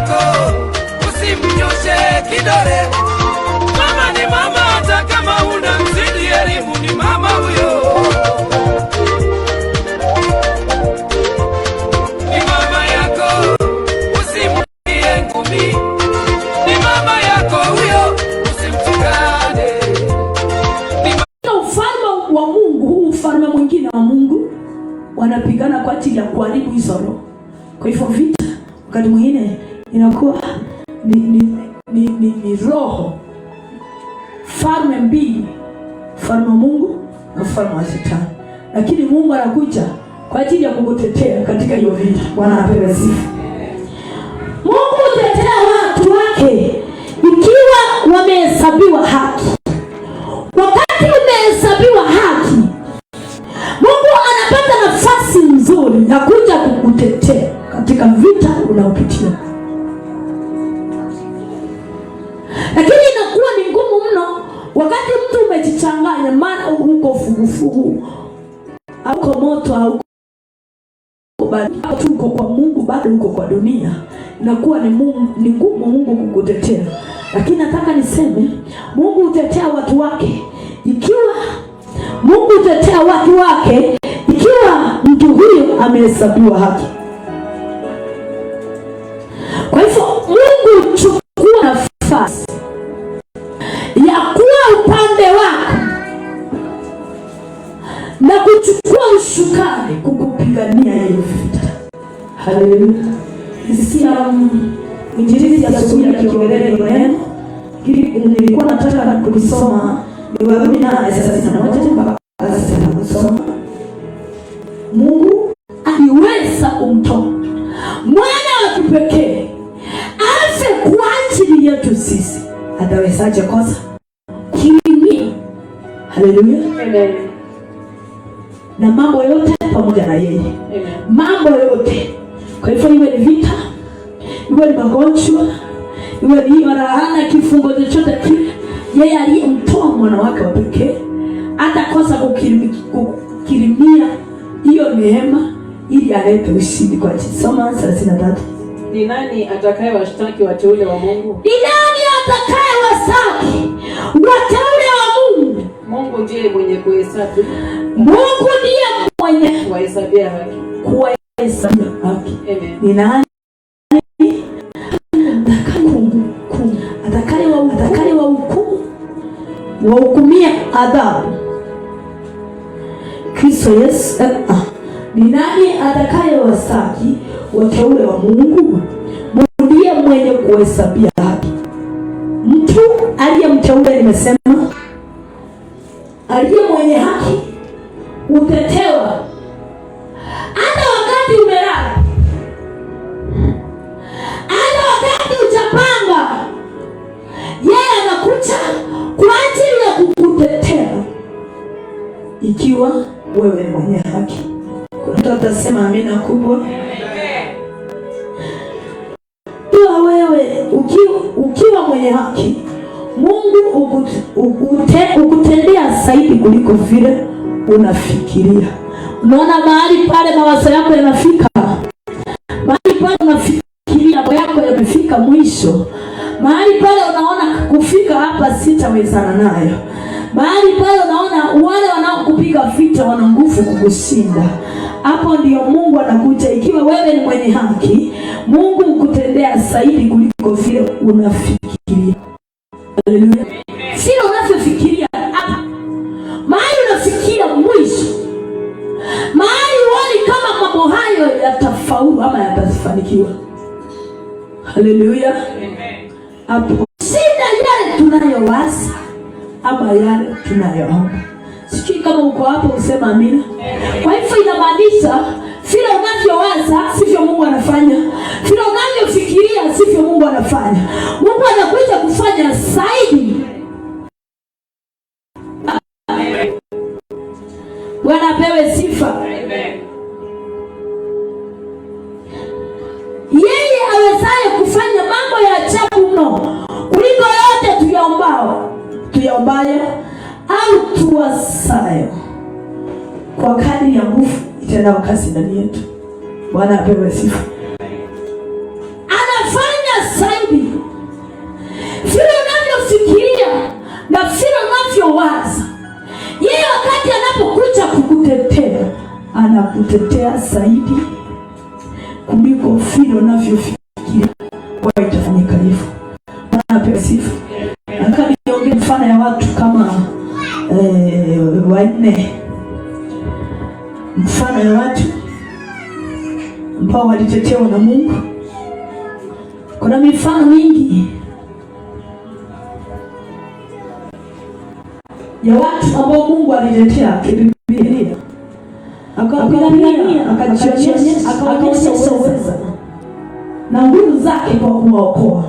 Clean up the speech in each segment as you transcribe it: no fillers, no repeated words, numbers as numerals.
yako usimnyoshe kidole. Mama ni mama, hata kama una mzidi elimu ni mama huyo. Ni mama yako usimwambie ngumi, ni mama yako huyo, usimtukane. Ufalme wa Mungu, huu ufalme mwingine wa Mungu, wanapigana kwa ajili ya kuharibu hizo roho. Kwa hivyo vita wakati mwingine inakuwa ni roho, falme mbili, ufalme wa Mungu na ufalme wa Shetani. Lakini Mungu anakuja kwa ajili ya kukutetea katika hiyo vita. Bwana apewe sifa. Mungu hutetea watu wake ikiwa wamehesabiwa haki. Wakati umehesabiwa haki, Mungu anapata nafasi nzuri ya kuja kukutetea katika vita unaopitia. Lakini inakuwa ni ngumu mno wakati mtu umejichanganya, maana uko fugufugu, hauko moto, hauko bado uko kwa Mungu, bado uko kwa dunia. Inakuwa ni ngumu Mungu kukutetea. Lakini nataka niseme Mungu hutetea watu wake ikiwa mtu huyo amehesabiwa haki. Kwa hivyo Mungu chukua nafasi ya kuwa upande wako na kuchukua ushukani kukupigania hiyo vita. Haleluya. Sisia injili ya asubuhi ya Kiingereza neno nilikuwa nataka kulisoma ni Warumi 8:31 mpaka 8:30. Mungu aliweza kumtoa mwana wa kipekee afe kwa ajili yetu sisi. Atawezaje kosa? Kimya. Haleluya. Amen. Na mambo yote pamoja na yeye. Amen. Mambo yote. Kwa hivyo iwe ni vita, iwe ni magonjwa, iwe ni laana, kifungo chochote kile, yeye aliyemtoa mwana wake wa pekee atakosa kukirimia hiyo neema ili alete ushindi kwa ajili. Soma 33. Ni nani atakayewashtaki wateule wa Mungu? Ni nani atakayewashtaki wateule wa Mungu? Mungu ndiye mwenye kuhesabu. Mungu ndiye mwenye kuhesabia haki. Kuhesabia haki. Amen. Ni nani wahukumia adhabu? Kristo Yesu. Ni nani atakayewashtaki wateule wa Mungu? Mungu ndiye mwenye kuhesabia haki. Mtu aliyemteule, nimesema aliye mwenye haki utetewa hata wakati umelala, hata wakati ujapanga, yeye anakuja kwa ajili ya kukutetea ikiwa wewe mwenye haki. Kuna mtu atasema amina kubwa. Ikiwa wewe ukiwa mwenye haki, Mungu ukutendea zaidi kuliko vile unafikiria. Unaona mahali pale mawazo yako yanafika, mahali pale unafikiria mambo yako yamefika mwisho, mahali pale unaona kufika hapa sitawezana nayo, mahali pale unaona wale wanaokupiga vita wana nguvu kukushinda, hapo ndio Mungu anakuja. Ikiwa wewe ni mwenye haki, Mungu ukutendea zaidi kuliko vile unafikiria. Haleluya. Sio unavyofikiria hapa, mahali unafikiria mwisho, mahali uone kama mambo hayo yatafaulu ama yatafanikiwa. Haleluya. Hapo shida yale tunayowaza ama yale tunayoomba. Sijui kama uko hapo usema amina. Kwa hivyo inamaanisha vile unavyowaza sivyo Mungu anafanya, vile unavyofikiria sivyo Mungu anafanya. Mungu anakuja kufanya zaidi. Bwana apewe sifa. Yeye awezaye kufanya mambo ya ajabu mno kuliko yote tuyaombayo au tuwasayo, kwa kadiri ya nguvu itendayo kazi ndani yetu. Bwana apewe sifa. Anafanya anakutetea zaidi kuliko vile unavyofikiria kwa itafanyika hivyo. Bwana sifa. Nataka niongee mfano ya watu kama wanne. Mfano ya watu ambao walitetewa na Mungu. Kuna mifano mingi ya watu ambao Mungu alitetea kibibilia, akawapigania, akaonyesha uweza na nguvu zake kwa kuwaokoa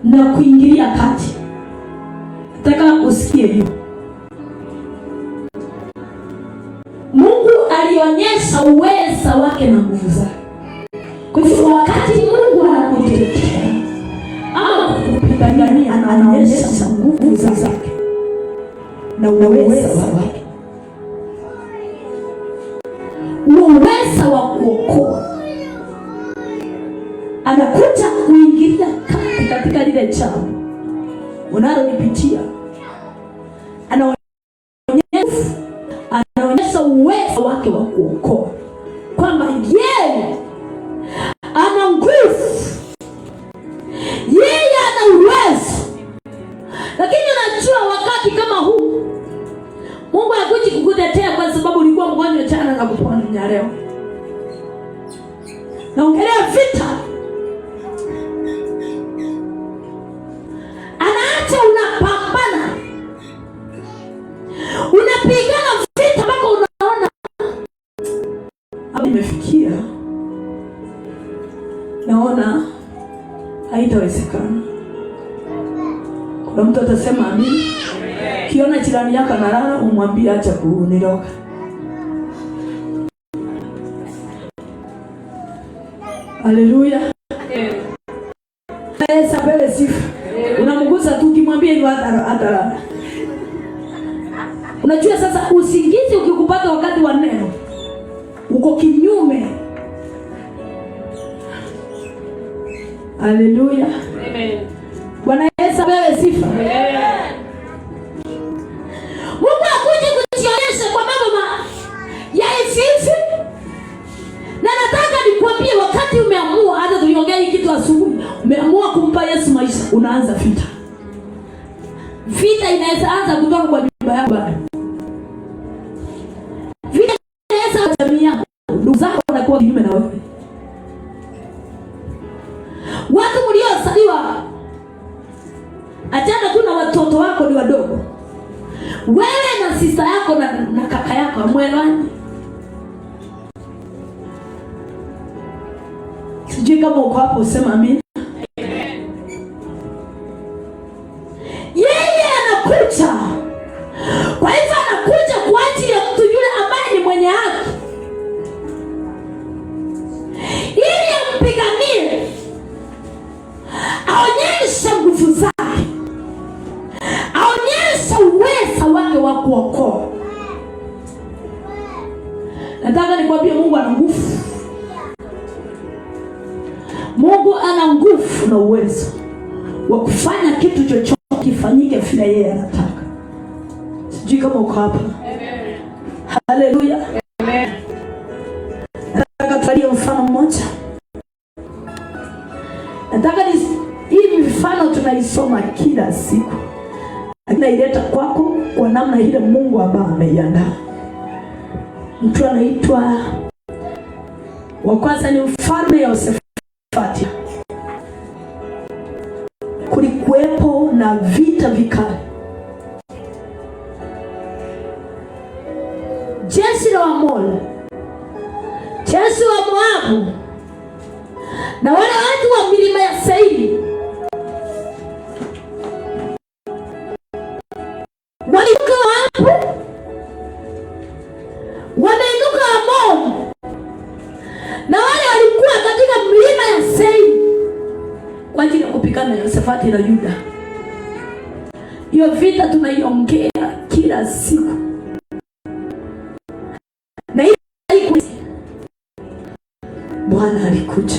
na kuingilia kati. Nataka usikie hiyo. Mungu alionyesha uweza wake na nguvu zake. Kwa hivyo wakati Mungu anakutetea ama kukupigania, anaonyesha nguvu zake na uweza wake, uweza wa kuokoa. Anakuja kuingilia kati katika lile jambo unalolipitia, anaonyesha uwezo wake wa kuokoa, kwamba yeye ana nguvu, yeye ana uwezo. Lakini unajua wakati kama huu Mungu hakuji kukutetea kwa sababu ulikuwa mgonjwa jana na kupona leo. Naongelea vita. Anaacha unapambana, unapigana vita mpaka unaona imefikia, naona haitawezekana. Kuna mtu atasema amini. Kiona jirani yako analala, umwambie acha kuniroga. Haleluya. Apewe sifa. Unamgusa tu ukimwambia hivyo hata. Unajua sasa usingizi ukikupata wakati wa neno, uko kinyume. Haleluya. Amen. Bwana Yesu apewe sifa. Amen. Mungu akuje kujionyesha kwa mambo ya hivi. Na nataka nikwambie, wakati umeamua, hata tuliongea hii kitu asubuhi, umeamua kumpa Yesu maisha, unaanza vita. Vita inaweza anza kutoka kwa nyumba yako bado. Vita inaweza kwa jamii yako, ndugu zako wanakuwa kinyume na wewe. Watu mliozaliwa, achana tu na watoto wako ni wadogo, wewe na sista yako na kaka yako amwelewani. Sijui kama uko hapo, usema amini. Yeye anakuja. Kwa hivyo anakuja kwa ajili ya mtu yule ambaye ni mwenye haki, ili ampiganie, aonyeshe nguvu zake, aonyeshe uwezo wake wa kuokoa. Nataka nikwambie, Mungu ana nguvu. Mungu ana nguvu na uwezo wa kufanya kitu chochote kifanyike vile yeye anataka. Sijui kama uko hapa. Amen. Haleluya. Amen. Nataka tuangalie mfano mmoja. Nataka hii mifano tunaisoma kila siku, naileta kwako kwa namna ile Mungu ambaye ameiandaa. Mtu anaitwa, wa kwanza ni mfalme Yosefati. Kulikuwepo na vita vikali. Jeshi la Waamoni, jeshi la Moabu na wale watu wa milima ya Seiri walikuwa hapo, wameinuka Amoni na wale walikuwa katika milima ya Seiri kwa ajili ya kupigana na Yosefati na Yuda. Hiyo vita tunaiongea kila siku. Na hii Bwana alikuja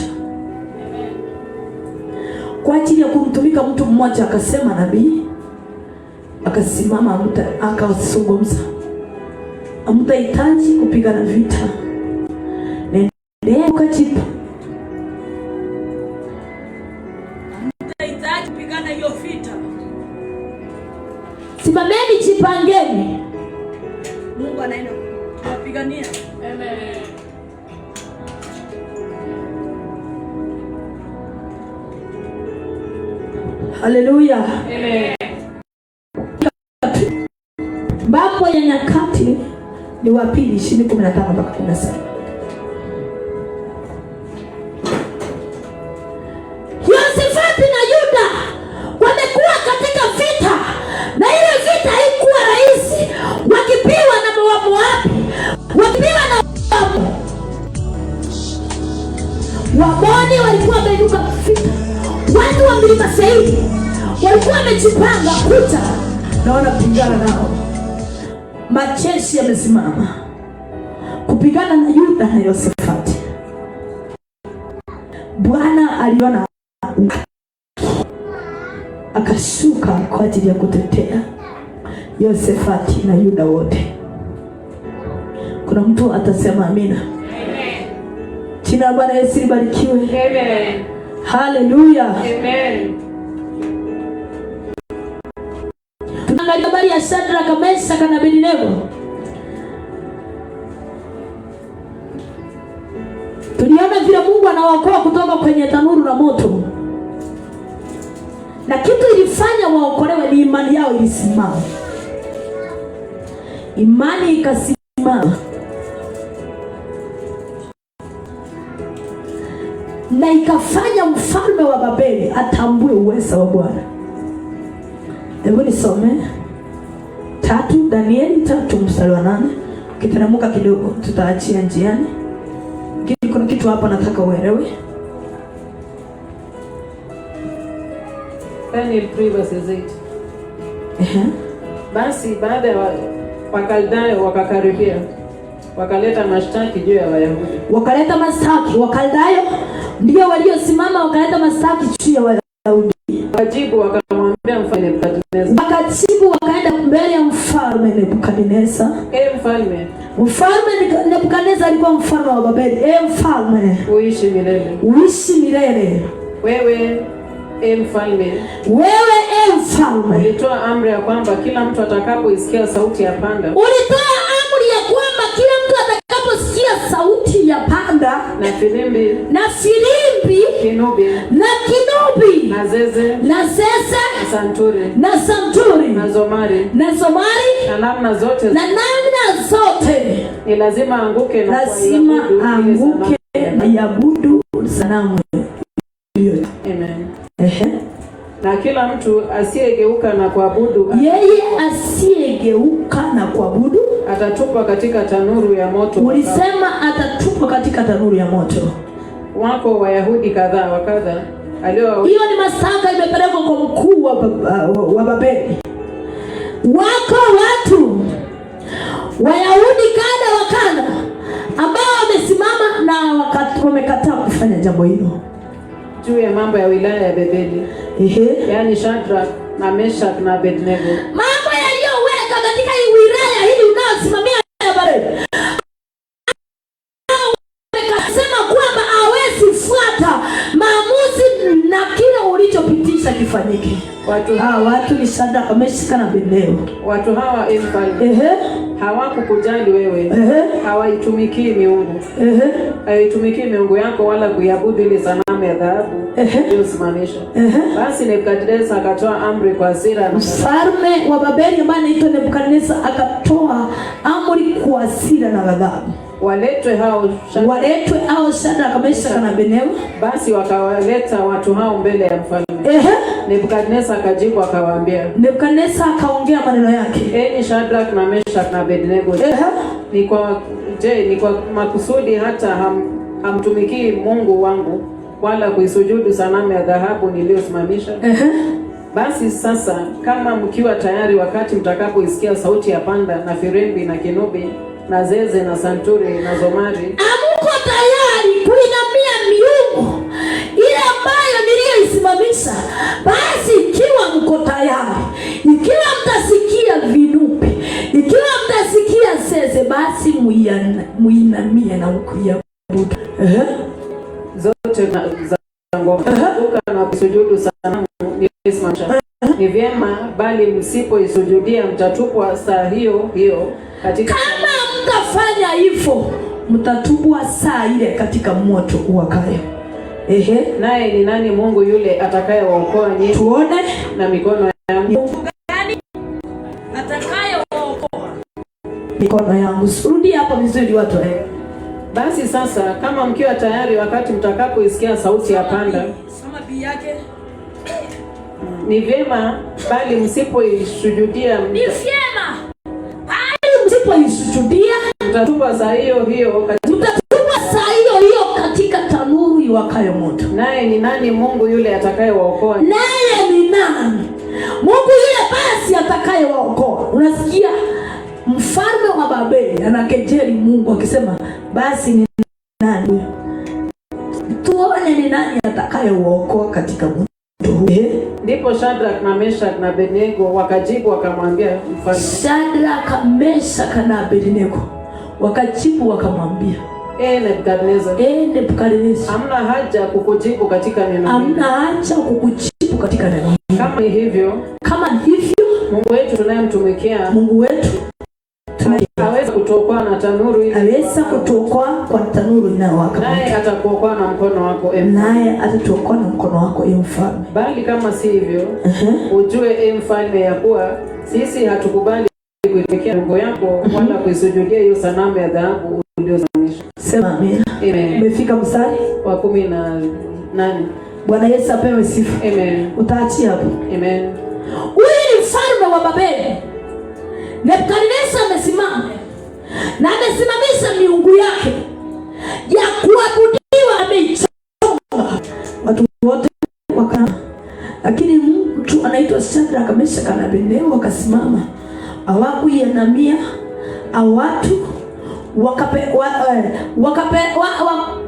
kwa ajili ya kumtumika mtu mmoja, akasema nabii, akasimama mtu akazungumza, hamtahitaji kupigana vita. Nendeni mkajibu. Hamtahitaji kupigana hiyo vita. Simameni, jipangeni. Mungu anaenda kuwapigania. Amen. Haleluya. Amen. Mambo ya Nyakati ni wa Pili 20:15 mpaka 17. Yehoshafati na Yuda wamekuwa katika vita, na ile vita haikuwa rahisi, wakipiwa na Moabi, wakipiwa na Waamoni. Walikuwa wameinuka vita, watu wa mlima Seiri walikuwa wamejipanga kuta na wanapigana nao. Majeshi yamesimama kupigana na Yuda na Yehoshafati. Bwana aliona akashuka kwa ajili ya kutetea Yehoshafati na Yuda wote. Kuna mtu atasema amina. Amen. Jina la Bwana Yesu libarikiwe. Amen. Haleluya. Amen. Tunaangalia habari ya Shadraka, Meshaki na Abednego. Tuliona vile Mungu anawaokoa kutoka kwenye tanuru la moto. Na kitu ilifanya waokolewe ni imani yao ilisimama. Imani ikasimama. Na ikafanya mfalme wa Babeli atambue uwezo wa Bwana. Hebu nisome Danieli 3:8. Ukiteremka kidogo tutaachia njiani. Kuna kitu hapa nataka uelewe. Daniel 3:8. Basi baada ya Wakaldayo wakakaribia, wakaleta mashtaki juu ya Wayahudi. Wakaleta mashtaki. Wakaldayo ndio waliosimama wakaleta mashtaki juu ya Wayahudi. Wajibu wakamwambia mfalme Nebukadneza. Wakajibu wakaenda mbele ya mfalme Nebukadneza. Mfalme. Mfalme Nebukadneza alikuwa mfalme wa Babeli. Mfalme, uishi milele. Uishi milele. Wewe mfalme. Wewe mfalme. Ulitoa amri ya kwamba kila mtu atakapoisikia sauti ya panda. Ulitoa amri ya kwamba kila mtu atakaposikia sauti ya panda na filimbi kinubi na zeze na santuri na zomari na namna zote ni lazima anguke na yabudu sanamu. Amen. Na kila mtu asiyegeuka na kuabudu, yeye asiyegeuka na kuabudu atatupwa katika tanuru ya moto. Ulisema atatupwa katika tanuru ya moto. Wako Wayahudi kadhaa wa kadha hiyo ni mashtaka imepelekwa kwa mkuu wa Babeli. Wako watu Wayahudi kadha wa kadha ambao wamesimama na wamekataa kufanya jambo hilo juu ya mambo ya wilaya ya Babeli. Yaani Shadraka na Meshaki na Abednego. Mambo yaliyoweka katika hii wilaya hii unaosimamia ya Babeli. Wamesema kwamba hawezi fuata maamuzi na kile ulichopitisha kifanyike. Watu ni Shadraka, Meshaki na Abednego. Watu hawa mfalme hawakukujali wewe. Hawaitumikii miungu. Hawaitumikii miungu yako wala kuiabudu ile sanamu ya dhahabu iliyosimamishwa. Basi Nebukadneza akatoa amri kwa hasira. Mfalme wa Babeli ambaye anaitwa Nebukadneza akatoa amri kwa hasira na ghadhabu. Waletwe hao Shadraka, Meshaki na Abednego. Basi wakawaleta watu hao mbele ya mfalme. Nebukadneza akajibu akawaambia. Nebukadneza akaongea maneno yake. Enyi Shadraka na Meshaki na Abednego. Ni kwa makusudi hata hamtumikii Mungu wangu wala kuisujudu sanamu ya dhahabu niliyosimamisha? Basi sasa kama mkiwa tayari, wakati mtakapoisikia sauti ya panda na firimbi na kinubi na zeze na santuri na zomari, amuko tayari kuinamia miungu ile ambayo niliyoisimamisha, basi ikiwa mko tayari, ikiwa mtasikia vinubi, ikiwa mtasikia zeze, muinamie na kuiabudu. Zote za ngoma na kusujudu sanamu ni vyema, bali msipoisujudia mtatupwa saa hiyo hiyo katika. Kama mtafanya hivyo mtatupwa saa ile katika moto uwakayo. Naye ni nani Mungu yule atakayewaokoa nyinyi? Tuone na mikono yangu. Mungu gani atakayewaokoa? Mikono yangu. Rudi hapo vizuri watu. Basi sasa kama mkiwa tayari wakati mtakapoisikia sauti ya panda. Soma bi yake. Ni vyema, bali msipoisujudia. Ni vyema, bali msipoisujudia mtatupwa saa hiyo hiyo katika tanuru iwakayo moto. Naye ni nani Mungu yule atakayewaokoa? Naye ni nani Mungu yule basi atakayewaokoa? Unasikia mfalme wa Babeli anakejeli Mungu akisema, basi ni nani? Tuone ni nani atakayewaokoa katika moto. Ndipo Shadraka na Meshaki na Abednego wakajibu wakamwambia mfalme. Shadraka, Meshaki na Abednego wakajibu wakamwambia, Nebukadneza, hamna haja kukujibu katika neno. Hamna haja kukujibu katika neno. Kama ni hivyo, Mungu wetu tunayemtumikia, hawezi kutuokoa na tanuru ile. Hawezi kutuokoa kwa tanuru inayowaka. Naye atakuokoa na mkono wako, naye atatuokoa na mkono wako, mfalme. Bali kama si hivyo, ujue mfalme, ya kuwa sisi hatukubali kuitumikia Mungu yako wala kuisujudia hiyo sanamu ya dhahabu uliyozamisha. Sema amina. Amen. Umefika mstari wa 18. Bwana Yesu apewe sifa. Amen. Utaachia hapo. Amen. Huyu ni mfalme wa Babeli. Nebukadneza amesimama na amesimamisha miungu yake ya kuabudiwa, ameichonga. Watu wote wakana, lakini mtu anaitwa Shadraka, Meshaki na Abednego wakasimama, hawakuinamia. Watu wale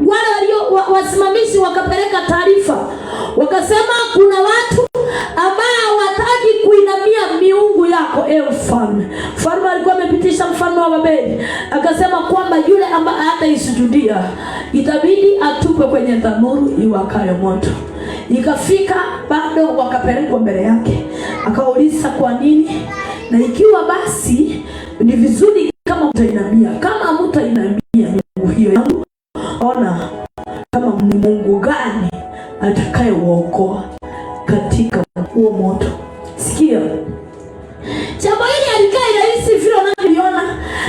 walio wasimamishi wakapeleka taarifa, wakasema kuna watu ambao wataki kuinamia miungu yako, mfalme. Mfalme alikuwa amepitisha mfalme wa Babeli, akasema kwamba yule ambaye hataisujudia itabidi atupe kwenye tanuru iwakayo moto. Ikafika bado wakapelekwa mbele yake, akauliza kwa nini, na ikiwa basi ni vizuri kama mtainamia. Kama mtainamia miungu hiyo yangu, ona kama ni Mungu gani atakayewaokoa katika huo moto. Sikia, jambo hili alikaa rahisi vile unavyoona,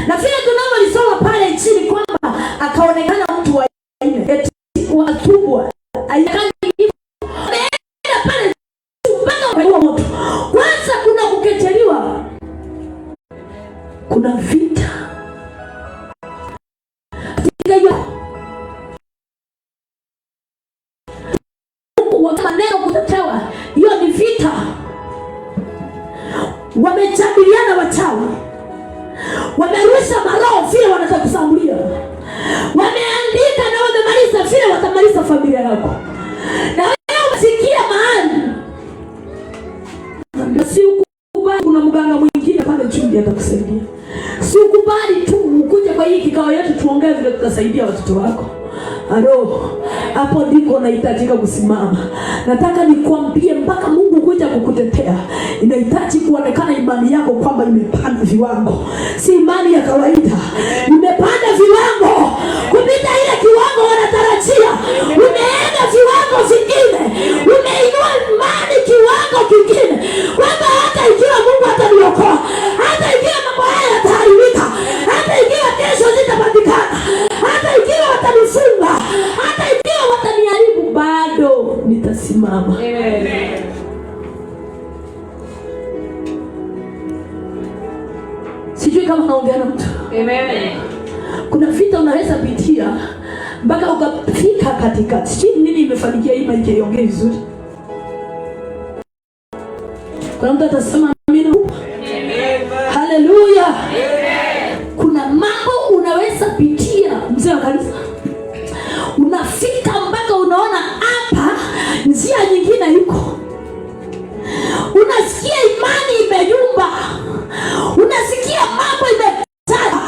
na vile tunavyolisoma pale chini kwamba akaonekana mtu wa aina eti wakubwa aikani ameenda pale mpaka huo moto. Kwanza kuna kuketeliwa, kuna vita katika hiyo maneno kutetewa. Hiyo ni vita. Wamejadiliana wachawi, wamerusha maroho vile wanataka kusambulia, wameandika na wamemaliza vile watamaliza familia yako. Na wewe umesikia mahali si ukubali, kuna mganga mwingine pale chumba atakusaidia. Si ukubali tu ukuje kwa hii kikao yetu tuongee vile tutasaidia watoto wako. Alo, hapo ndiko nahitajika kusimama. Nataka nikwambie mpaka Mungu kuja kukutetea, inahitaji kuonekana imani yako kwamba imepanda viwango. Si imani ya kawaida. Imepanda viwango kupita ile kiwango wanatarajia. Umeenda viwango vingine. Umeinua imani kiwango kingine. Kwamba hata ikiwa Mungu ataniokoa, hata ikiwa mambo haya yataharibika, hata ikiwa kesho zitapatikana, hata ikiwa watanifunga, hata ikiwa wataniharibu, bado nitasimama. Amen. Sijui kama naongea na mtu. Amen. Kuna vita unaweza pitia mpaka ukafika katikati. Sijui nini imefanikia hii maiki iongee vizuri. Kuna mtu atasema amina. Haleluya. Kuna mambo unaweza pitia, mzee wa kanisa. Unafika mpaka unaona hapa njia nyingine iko. Unasikia imani imeyumba. Unasikia mambo imetaka.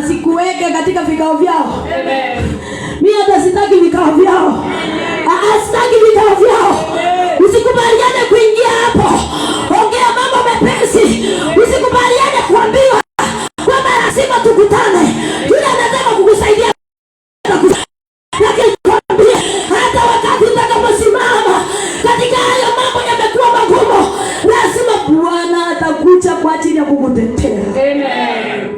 wasikuweke katika vikao vyao. Amen. Mimi hata sitaki vikao vyao. Sitaki vikao vyao. Usikubaliane kuingia hapo. Ongea mambo mepesi. Usikubaliane kuambiwa kwamba lazima tukutane. Yule anataka kukusaidia. Lakini kwambie hata wakati utakaposimama katika hayo mambo yamekuwa magumu, lazima Bwana atakuja kwa ajili ya kukutetea. Amen.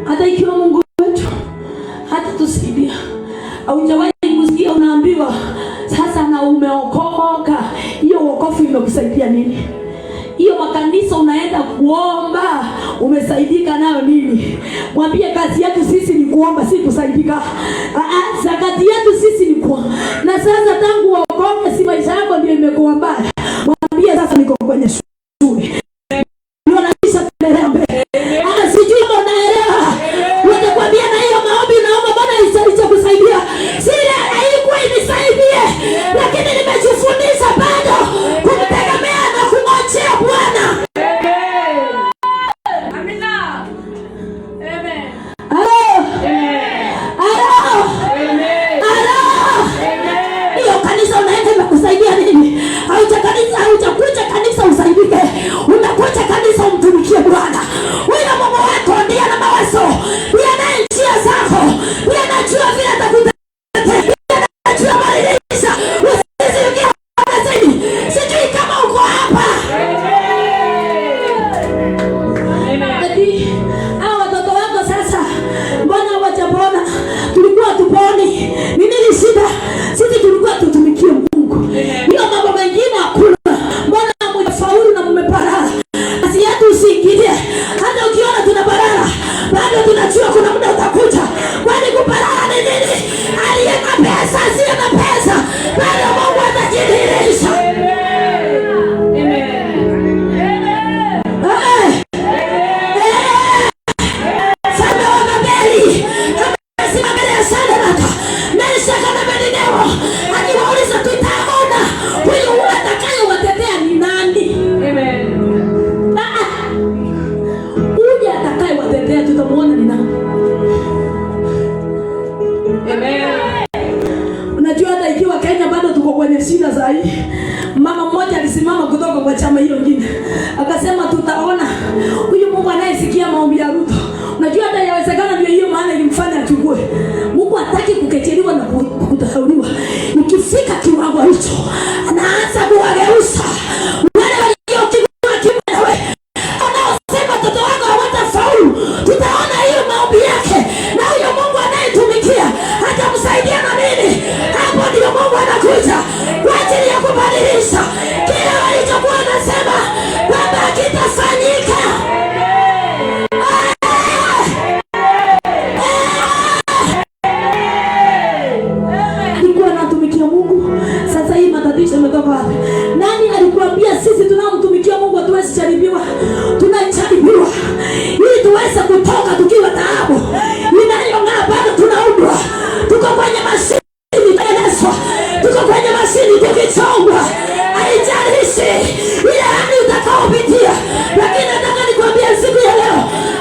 Hata ikiwa Mungu wetu hata tusaidia, haujawahi kusikia unaambiwa sasa na umeokoka, hiyo wokovu imekusaidia nini? Hiyo makanisa unaenda kuomba, umesaidika nayo nini? Mwambie kazi yetu sisi ni kuomba, si kusaidika. Zakati yetu sisi ni kuomba. Na sasa tangu uokoke, si maisha yako ndio imekuwa mbaya. Mwambie sasa niko kwenye shule. Ndio naisha kuendelea mbele. Sijui kama unaelewa. Watakwambia na hiyo maombi naomba Bwana isaidie kusaidia. Sile haikuwa inisaidie. Lakini nimejifundisha bado kumtegemea na kumwachia Bwana. Amina. Amen. Hiyo kanisa unaenda imekusaidia nini? Haujakuja kanisa usaidike. Unakuja kanisa umtumikie Bwana. Huyo Mungu wako ndiye ana mawazo. Ndiye ana njia zako. Ndiye anajua vile atakutetea. Anajua badilisha. Usisikie zaidi. Sijui kama uko hapa. Hao watoto wako sasa mbona hawajapona? Tulikuwa tuponi. Ni nini shida? Sisi tulikuwa tutumikie Mungu. Hiyo mambo mengine hakuna. Mbona mmefaulu na mmeparara? Basi yetu usiingilie. Hata ukiona tunaparara, bado tunajua kuna muda utakuja. Kwani kuparara ni nini? Aliye na pesa, asiye na pesa, bado Mungu atajidhihirisha. Unajua hata ikiwa Kenya bado tuko kwenye shida za hii. Mama mmoja alisimama kutoka kwa chama hilo kingine. Akasema tutaona huyu Mungu anayesikia maombi ya Ruto. Unajua hata yawezekana ndio hiyo maana ilimfanya achukue. Mungu hataki kukecheliwa na kutahauliwa. Ukifika kiwango hicho, anaanza kuwageuza. Wale waliokiwa kimewe. Anaosema watoto wako hawatafaulu. Tutaona hiyo maombi yake. Na huyo Mungu anayetumikia hatamsaidia na nini? Hapo ndio Mungu anakuja kwa ajili ya kubadilisha kile walichokuwa wanasema kwamba kitafanyika. Alikuwa anatumikia Mungu. Sasa hii matatizo yametoka wapi? Nani alikuambia sisi tunamtumikia Mungu hatuwezi jaribiwa? Tunajaribiwa ili tuweze kutoka tukiwa taabu. Inayong'aa bado tunaundwa. Tuko kwenye mashini tunaelezwa. Tuko kwenye mashini tukichongwa. Haijalishi ile hali utakaopitia. Lakini nataka nikwambie siku ya leo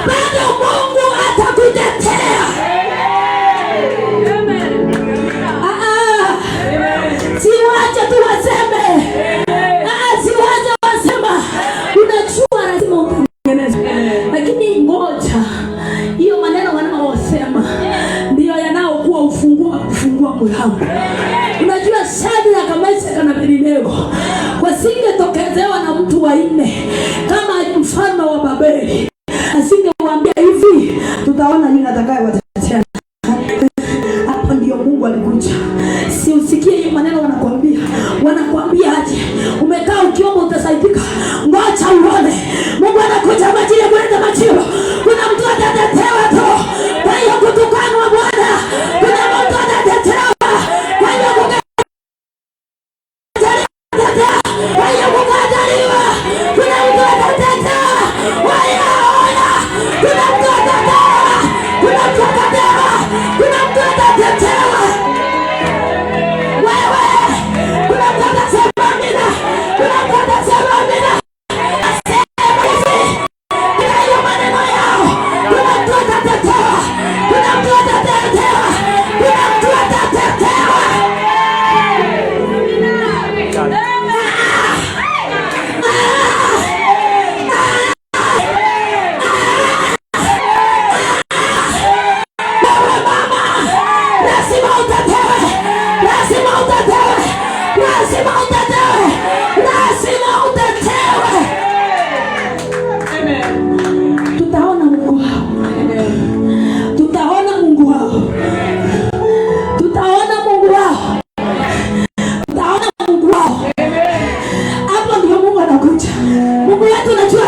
bado Mungu atakutetea. Siwache tu waseme. Siwache wasema. Unajua lazima utengeneze. Lakini ngoja. Hiyo maneno wanaosema ndio yanaokuwa kufungua mlango. Unajua Shadraka, Meshaki na Abednego wasingetokezewa na mtu wa nne kama mfalme wa Babeli. Asingewaambia hivi, tutaona nini atakayewatetea. Hapo ndio Mungu alikuja. Si usikie hiyo maneno wanakuambia. Wanakuambia aje? Umekaa ukiomba utasaidika. Ngoja uone. Mungu anakuja kwa ajili ya kuleta majibu. Kuna mtu atatetewa tu. Kwa hiyo kutukanwa Bwana. Kuna mtu atatetewa. Kwa hiyo kukataliwa. Kuna mtu atatetewa. Kuna mtu atatetewa. Kuna mtu atatetewa.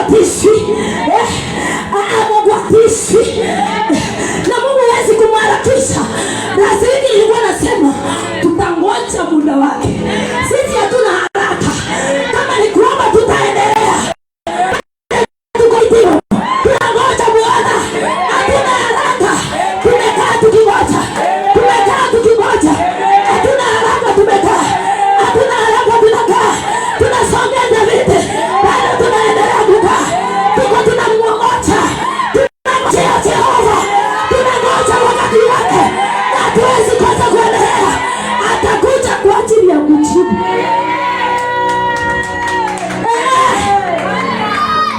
atishwi. Mungu atishwi. Na Mungu hawezi kumharakisha. Na sisi nilikuwa nasema tutangoja muda wake. Sisi hatuna haraka. Kama ni kuomba tutaendelea. Tunangoja Bwana. Hatuna haraka. Tumekaa tukingoja. Hatuna haraka tumekaa. Hatuna haraka tunakaa. Tunasongeza vite. Bado tunaendelea kukaa. Tuko tunamngoja. Tunangojea Jehova. Tunangoja wakati wake. Hatuwezi kosa kuendelea. Atakuja kwa ajili ya kujibu.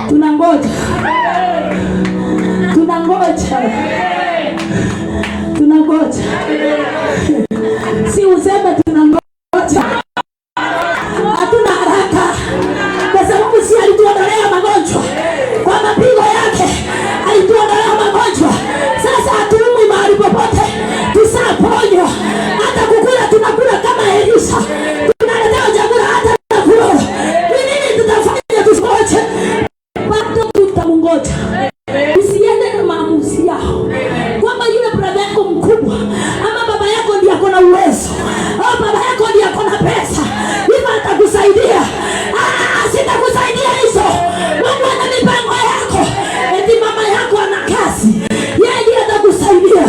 Tunangoja. Si useme tunangoja. Hatuna haraka. Kwa sababu si alituondolea magonjwa. Kwa mapigo yake alituondolea magonjwa. Sasa hatuumwi mahali popote. Tusaponywa. Hata kukula tunakula kama Elisha. Tunaletewa chakula hata tunakula. Ni nini tutafanya tusingoje? Bado tutamngoja. Usiende na maamuzi yao. Kwamba yule brother yako mkubwa ama baba yako ndiye akona uwezo. Au baba yako ndiye akona pesa. Hivyo atakusaidia. Sitakusaidia hizo. Mungu ana mipango yako. Eti mama yako ana kazi. Yeye ndiye atakusaidia.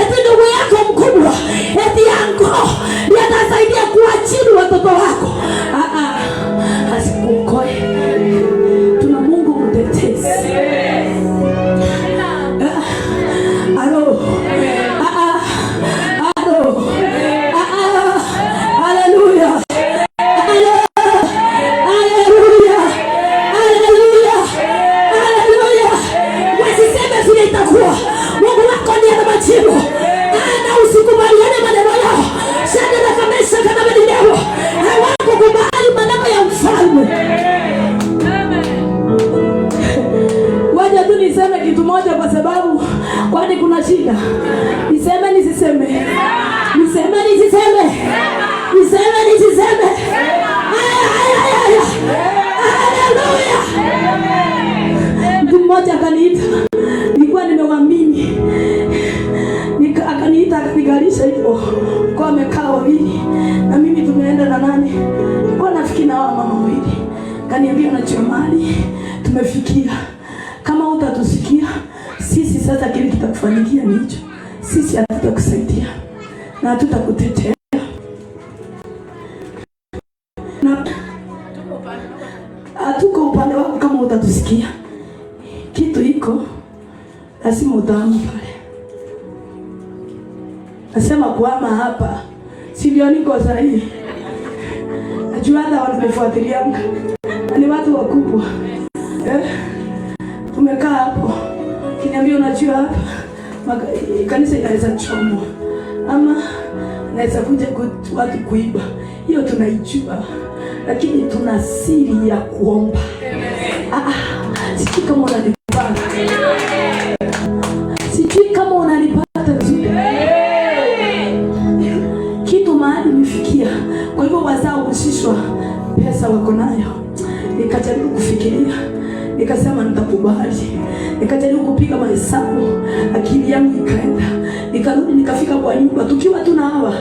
Eti ndugu yako mkubwa. Eti yangu ndiye atasaidia kuajiri watoto wako. Asikukoe. Tuna Mungu mtetezi. Niseme kitu moja kwa sababu kwani kuna shida. Niseme nisiseme. Mtu mmoja akaniita. Nilikuwa nimewamini. Akaniita akanigarisha hivyo. Kwa amekaa wawili. Na mimi tumeenda na nani? Nilikuwa nafikiri na wao mama wawili. Kaniambia unachua mali tumefikia. Kama utatusikia, sisi sasa kile kitakufanikia nicho. Sisi hatutakusaidia na hatutakutetea. Na hatuko upande wako kama utatusikia. Kitu iko lazima utaama pale. Nasema kuama hapa sivyo niko sahihi. Najua hata wanafuatilia ni watu wakubwa. Tumekaa hapo. Kiniambia unajua hapa kanisa inaweza chomwa. Ama inaweza kuja watu kuiba. Hiyo tunaijua. Lakini tuna siri ya kuomba. Sijui kama unanipata. Sijui kama unanipata vizuri. Kitu mahali nimefikia. Kwa hivyo wazao kushishwa pesa wako nayo. Nikajaribu kufikiria. Nikasema nitakubali. Nikajaribu kupiga mahesabu. Akili yangu ikaenda. Nikarudi nikafika kwa nyumba. Tukiwa tuna hawa.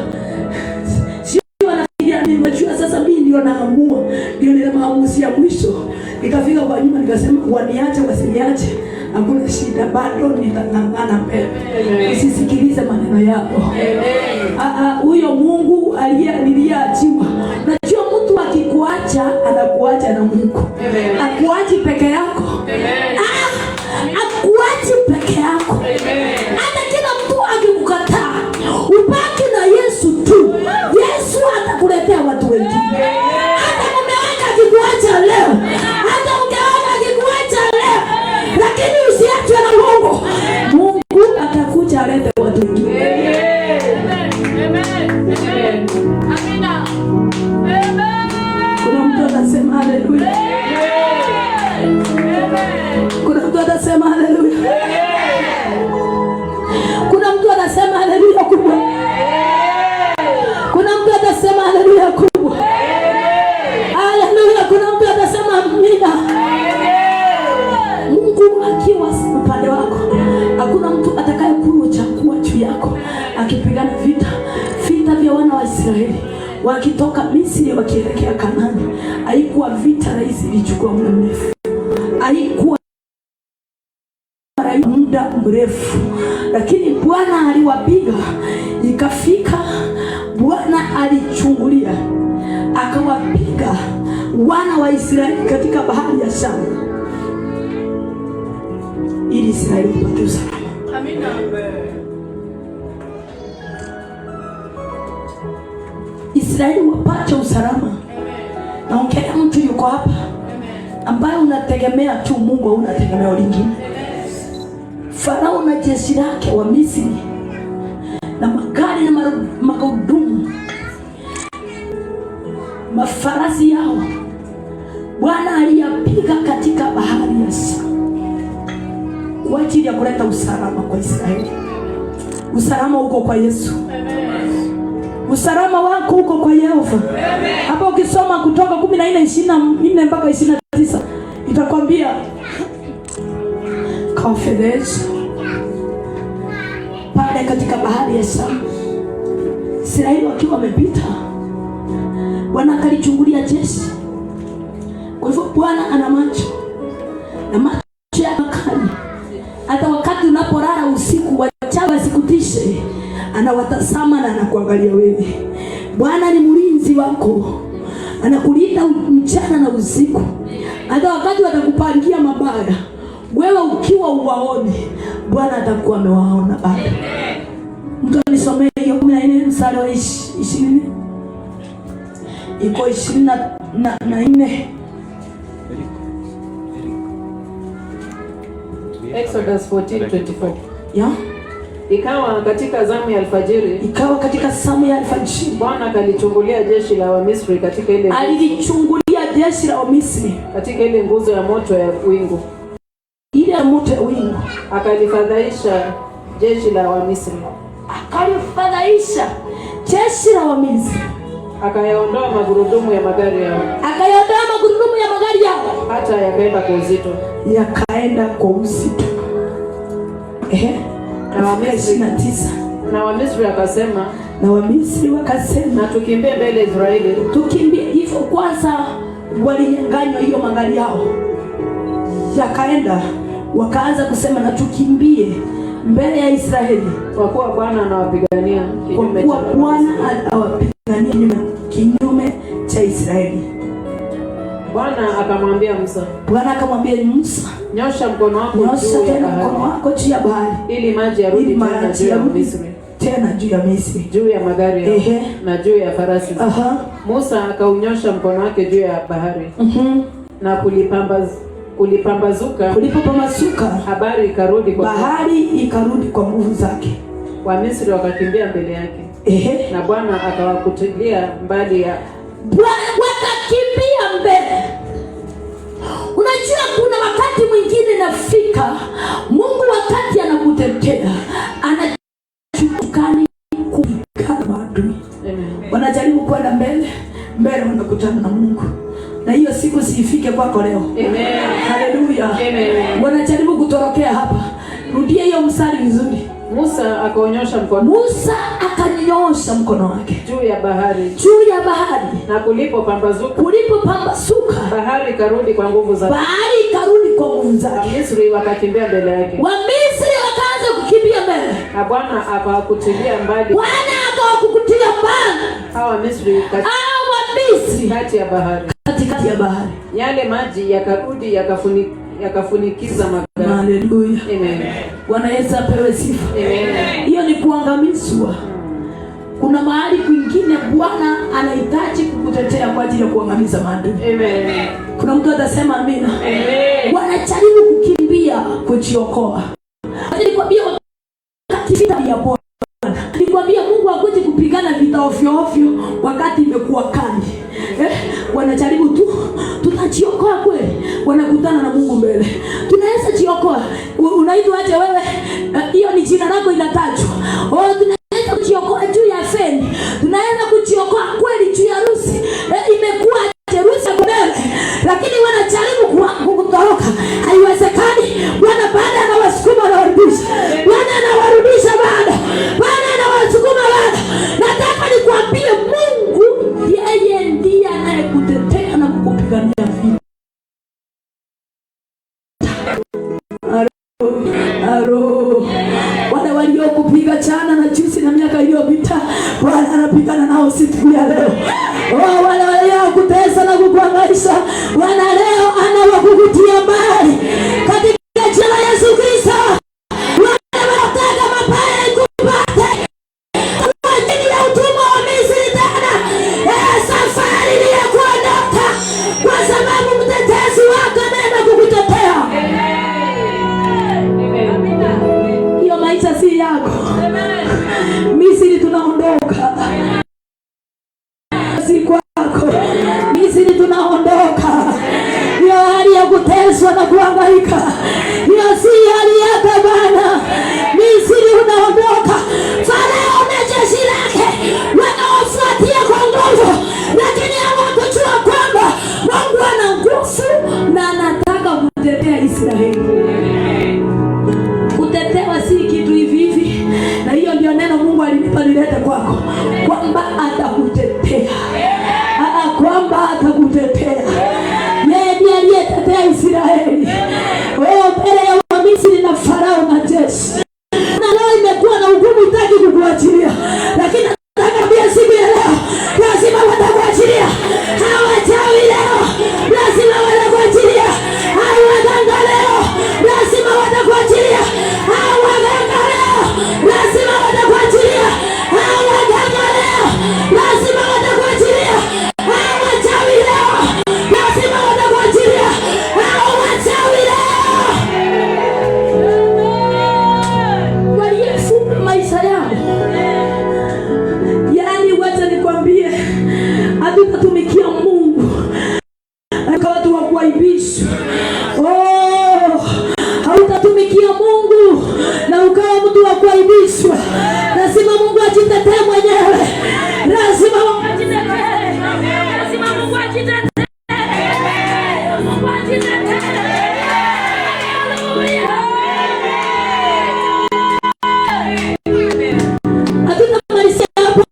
Sio wanafikiria nimejua sasa mimi ndio naamua. Ndio ile maamuzi ya mwisho. Nikafika kwa nyumba nikasema waniache wasiniache. Hakuna shida, bado nitang'ang'ana mbele. Usisikilize maneno yako. Huyo Mungu aliyeniachiwa. Najua mtu akikuacha anakuacha na Mungu. Akuachi peke yako. Akuachi peke yako. Hata kila mtu akikukataa, ubaki na Yesu tu. Yesu atakuletea watu wengine. Hata mume wako akikuacha leo, hata mke wako akikuacha leo, lakini usiachwe na Mungu. Mungu atakuja alete watu wengine. Amina. Kuna mtu atasema haleluya. Kuna mtu atasema haleluya. Kuna mtu atasema haleluya kubwa. Kuna mtu atasema haleluya kubwa. Haleluya. Kuna mtu atasema amina. Israeli wakitoka Misri wakielekea Kanaani, haikuwa vita rahisi, ilichukua muda mrefu. Haikuwa muda mrefu, lakini Bwana aliwapiga, ikafika Bwana alichungulia akawapiga wana wa Israeli katika bahari ya Shamu, ili Israeli wapate usalama. Amina. Israeli wapate usalama. Naongelea mtu yuko hapa ambaye unategemea tu Mungu au unategemea lingine. Farao na jeshi lake wa Misri na magari na magurudumu, mafarasi yao, Bwana aliyapiga katika bahari ya Shamu kwa ajili ya kuleta usalama kwa Israeli. Usalama uko kwa Yesu. Usalama wako uko kwa Yehova. Hapa ukisoma Kutoka 14:24 mpaka 29 itakwambia confidence pale katika bahari ya Shamu, Israeli wakiwa wamepita, Bwana akalichungulia jeshi. Kwa hivyo Bwana ana macho na macho ya makali. Hata wakati unapolala usiku, wachawi wasikutishe, anawatazama na anakuangalia wewe. Bwana ni mlinzi wako, anakulinda mchana na usiku. Hata wakati watakupangia mabaya, wewe ukiwa uwaone, Bwana atakuwa amewaona bado. Mtu anisomee hiyo 14 mstari wa 20. Iko 24. Exodus 14:24. Ya? Ikawa katika zamu ya alfajiri, Bwana akalichungulia jeshi la Wamisri katika ile katika ile nguzo ya moto ya wingu. Ile moto ya wingu akalifadhaisha jeshi la Wamisri. Akayaondoa magurudumu ya magari yao. Hata yakaenda kwa uzito. Na Wamisri wakasema, tukimbie mbele Israeli. Tukimbie hivyo. Kwanza walinyang'anywa hiyo magari yao, yakaenda wakaanza kusema na tukimbie mbele ya Israeli, kwa kuwa Bwana anawapigania kinyume cha Israeli. Bwana akamwambia Musa, nyosha mkono wako juu ya bahari, ili maji yarudi tena juu ya Misri, juu ya magari yao na juu ya farasi. Musa akaunyosha mkono wake juu ya bahari, na kulipambazuka, bahari ikarudi kwa nguvu zake. Wamisri wakakimbia mbele yake, na Bwana akawakutilia mbali ya wakakimbia mbele. Unajua kuna wakati mwingine nafika Mungu wakati anakutetea, anachukani kupigana maadui. Wanajaribu kwenda mbele, wanakutana na Mungu. Na hiyo siku siifike kwako leo. Amen. Haleluya. Amen. Wanajaribu kutorokea hapa. Rudia hiyo mstari vizuri. Musa akanyosha mkono wake juu ya bahari. Na kulipopambazuka, bahari ikarudi kwa nguvu zake. Wamisri wakakimbia mbele yake. Wakaanza kukimbia mbele. Na Bwana akawakutilia mbali hawa Misri katikati ya bahari. Yale maji yakarudi yakafunikiza magari. Haleluya. Amen. Bwana Yesu apewe sifa. Amen. Hiyo ni kuangamizwa. Kuna mahali kwingine Bwana anahitaji kukutetea kwa ajili ya kuangamiza maadui. Amen. Kuna mtu atasema amina. Amen. Wanajaribu kukimbia kujiokoa. Nilikwambia wakati vita ya Bwana. Nilikwambia Mungu hakuji kupigana vita ovyo wakati imekuwa kali. Wanajaribu tu, tutajiokoa kweli? Wanakutana na Mungu mbele. Tunaweza jiokoa. Unaitwa aje wewe? Hiyo ni jina lako inatajwa. Tunaweza kujiokoa juu ya feni. Tunaweza kujiokoa kweli juu ya harusi. Imekuwa harusi ya mbele. Lakini wanajaribu kutoroka. Haiwezekani. Bwana baada anawasukuma anawarudisha. Bwana anawarudisha baada. Bwana anawasukuma baada. Nataka nikwambie Mungu ya roho. Wale waliokupiga jana na juzi na miaka iliyopita, Bwana anapigana nao siku ya leo. Wale waliokutesa na kukuhangaisha, Bwana leo anawakukutia mbali katika jina la Yesu Kristo. Wale wanataka mabaya ikupate kwa ajili ya utumwa wa Misri tena, safari ni ya kuondoka, kwa sababu mtetezi wako anaenda kukutetea. Hiyo maisha si yako. Misri tunaondoka, si kwako. Misri tunaondoka. Hiyo hali ya kuteswa na kuhangaika, hiyo si hali yako Bwana. Misri unaondoka. Farao na jeshi lake wanaofuatia kwa nguvu, lakini hawakujua kwamba Mungu ana nguvu na anataka kutetea Israeli. Kutetewa si kitu hivi hivi, na hiyo ndio neno Mungu alinipa nilete kwako, kwamba atakutetea. Kwamba atakutetea. Yeye ndiye aliyetetea Israeli mbele ya Wamisri na Farao na jeshi. Na leo imekuwa na hukumu itaki kukuachilia, lakini nataka kuambia siku ya leo lazima watakuachilia. Hawachawi leo lazima watakuachilia. Hawaganga leo lazima watakuachilia. Hawaganga leo lazima watakuachilia. Hawaganga leo lazima watakuachilia. Hawachawi leo lazima watakuachilia. Hawachawi leo waliyefunga maisha yao. Yaani wacha nikwambie, hatutatumikia Mungu kama watu wa kuaibishwa. Hautatumikia Mungu na ukawa mtu wa kuaibishwa. Lazima Mungu ajitetee mwenyewe. Lazima Mungu ajitetee. Lazima Mungu ajitetee. Mungu ajitetee. Haleluya. Hatutamalizia hapo.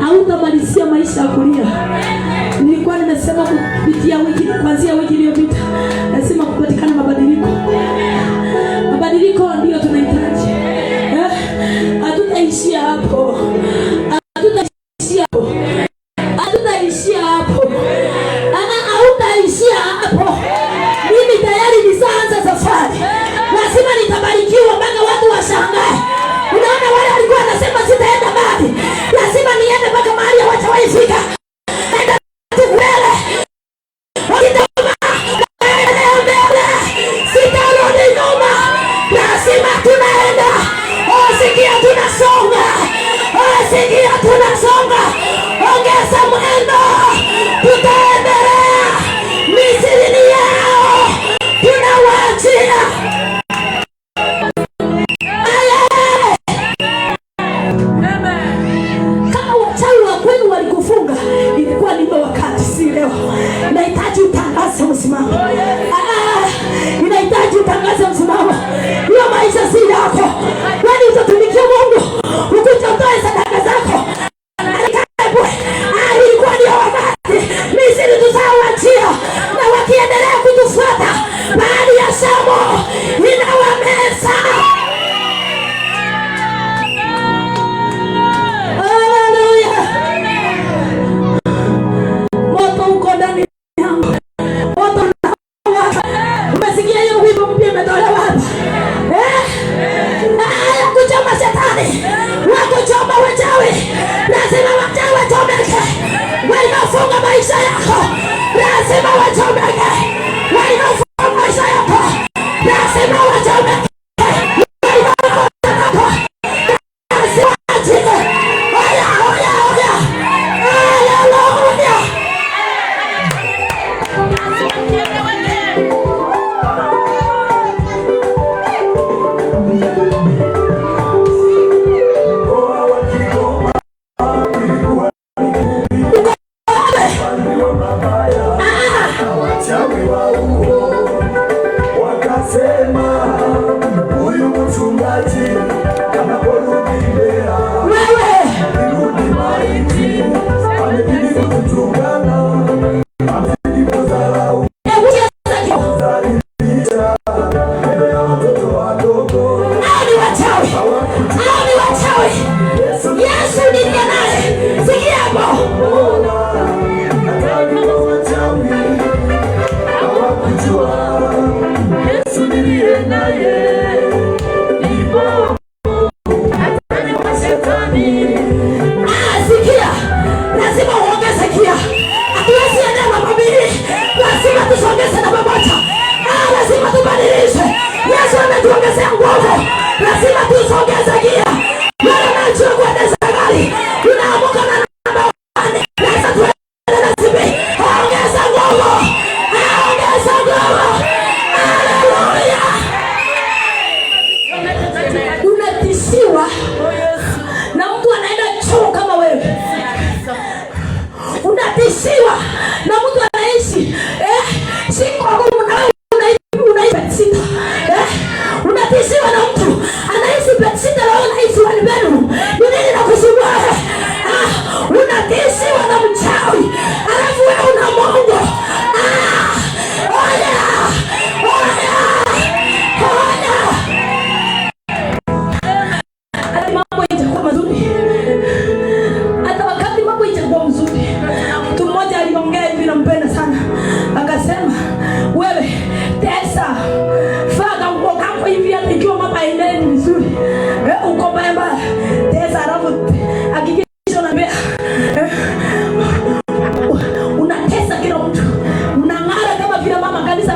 Hautamalizia maisha ya kulia. Nilikuwa nimesema kupitia kuanzia wiki iliyopita, lazima kupatikana mabadiliko. Mabadiliko ndio tunahitaji. Hatutaishia hapo. Hatutaishia hapo. Hatutaishia hapo. Hautaishia hapo. Mimi tayari nishaanza safari. Lazima nitabarikiwa mpaka watu washangae. Unaona wale walikuwa wanasema sitaenda mbali, lazima niende mpaka mahali hawajawahi fika. Naenda mbele. Sitarudi nyuma. Lazima tunaenda. Sikia tunasonga. Sikia tunasonga. Ongeza mwendo. Tutaendelea. Misri ni yao. Tunawaachia. Kama wachawi wa kwenu walikufunga, ilikuwa ni wakati, si leo. Nahitaji utangaze msimamo. Inahitaji utangaze msimamo. Hiyo maisha si yako. Kwani utatumikia Mungu ukuja utoe sadaka zako? Ilikuwa ndio wakati. Misri tutawachia, na wakiendelea kutufuata bahari ya Shamu inawameza. Haleluya. Moto uko ndani yangu. Moto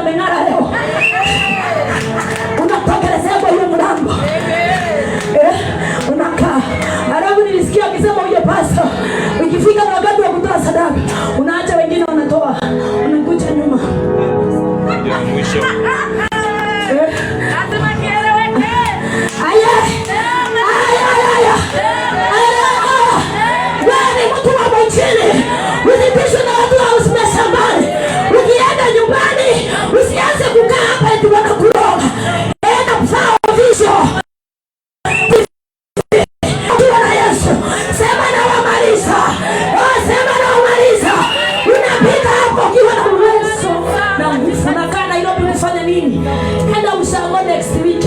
ameng'ara leo. Unatokelezea kwa hiyo mlango. Unakaa. Alafu nilisikia akisema huyo pastor, ukifika wakati wa kutoa sadaka, unaacha wengine wanatoa. Unakuja nyuma. Ndio mwisho. Lazima kieleweke. Aya. Wewe mtu wa mjini, usipishwe na watu wa usimeshambani. Ukienda nyumbani, usianze kukaa hapa eti wanakuroga. Enda kufanya visho. Bwana Yesu, sema na wamaliza. Sema na wamaliza. Unapita hapo ukiwa na uwezo. Na unakaa Nairobi kufanya nini? Enda Ushago next week.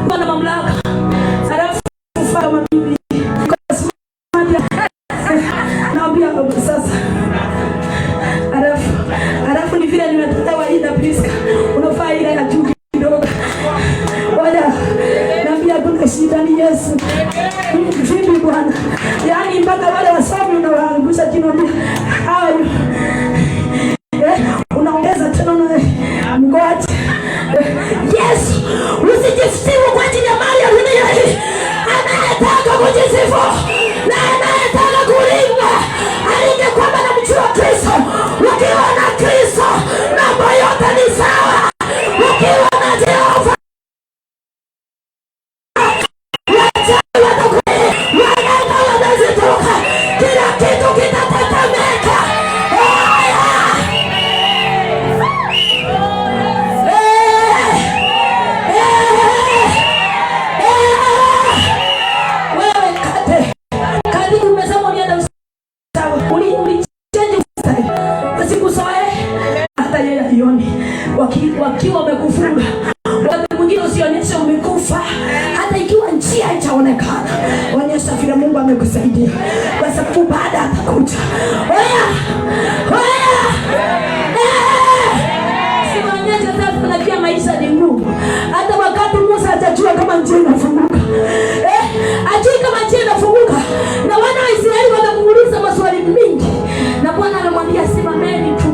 Bwana mamlaka. Alafu ufanye mabibi. Naambia sasa. Alafu ni vile nimetolewa ida Priska. Unafaa ile ya juu kidogo. Bwana, naambia kuna shida ni Yesu. Vipi Bwana? Yaani mpaka wale wasomi unawaangusha kinoni. Hayo. Unaongeza tena na mgoaji. Yesu, usijisifu kwa ajili ya mali ya dunia hii. Anayetaka kujisifu na anayetaka kulinga alinge kwamba na mjua Kristo. Ukiwa na Kristo mambo yote ni sawa. Ukiwa na Jehova watazitoka, kila kitu kitatetemeka. Wakiwa wamekufunga, wakati mwingine usionyeshe umekufa, hata ikiwa njia haitaonekana, onyesha vile Mungu amekusaidia, kwa sababu baada atakuja. Sionyeshe sasa na pia maisha ni ngumu. Hata wakati Musa hajajua kama njia inafunguka, ajui kama njia inafunguka, na wana wa Israeli wakamuuliza maswali mingi, na Bwana anamwambia simameni tu.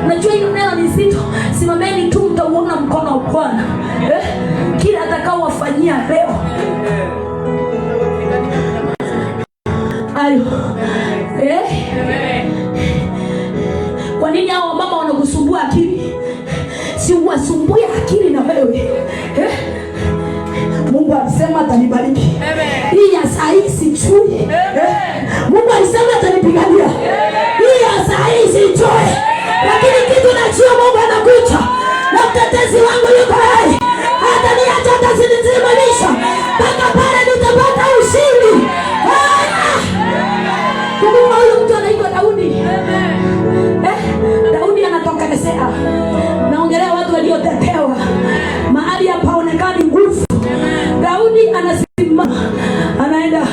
Unajua hilo neno ni zito. Simameni tu, mtauona mkono wa Bwana. Kila atakao wafanyia leo. Ayo. Kwa nini hao mama wanakusumbua akili? Si uwasumbue akili na wewe. Mungu alisema atanibariki. Hii ya saa hii sijui. Mungu alisema atanipigania. Hii ya saa hii sijui. Lakini kitu najua Mungu anakuja. Na mtetezi wangu yuko hai. Hata niacha atanisimamisha. Mpaka pale nitapata ushindi. Kumbuka huyu mtu anaitwa Daudi. Daudi anatokelezea. Naongelea watu waliotetewa. Mahali hapaonekani nguvu. Daudi anasimama. Anaenda.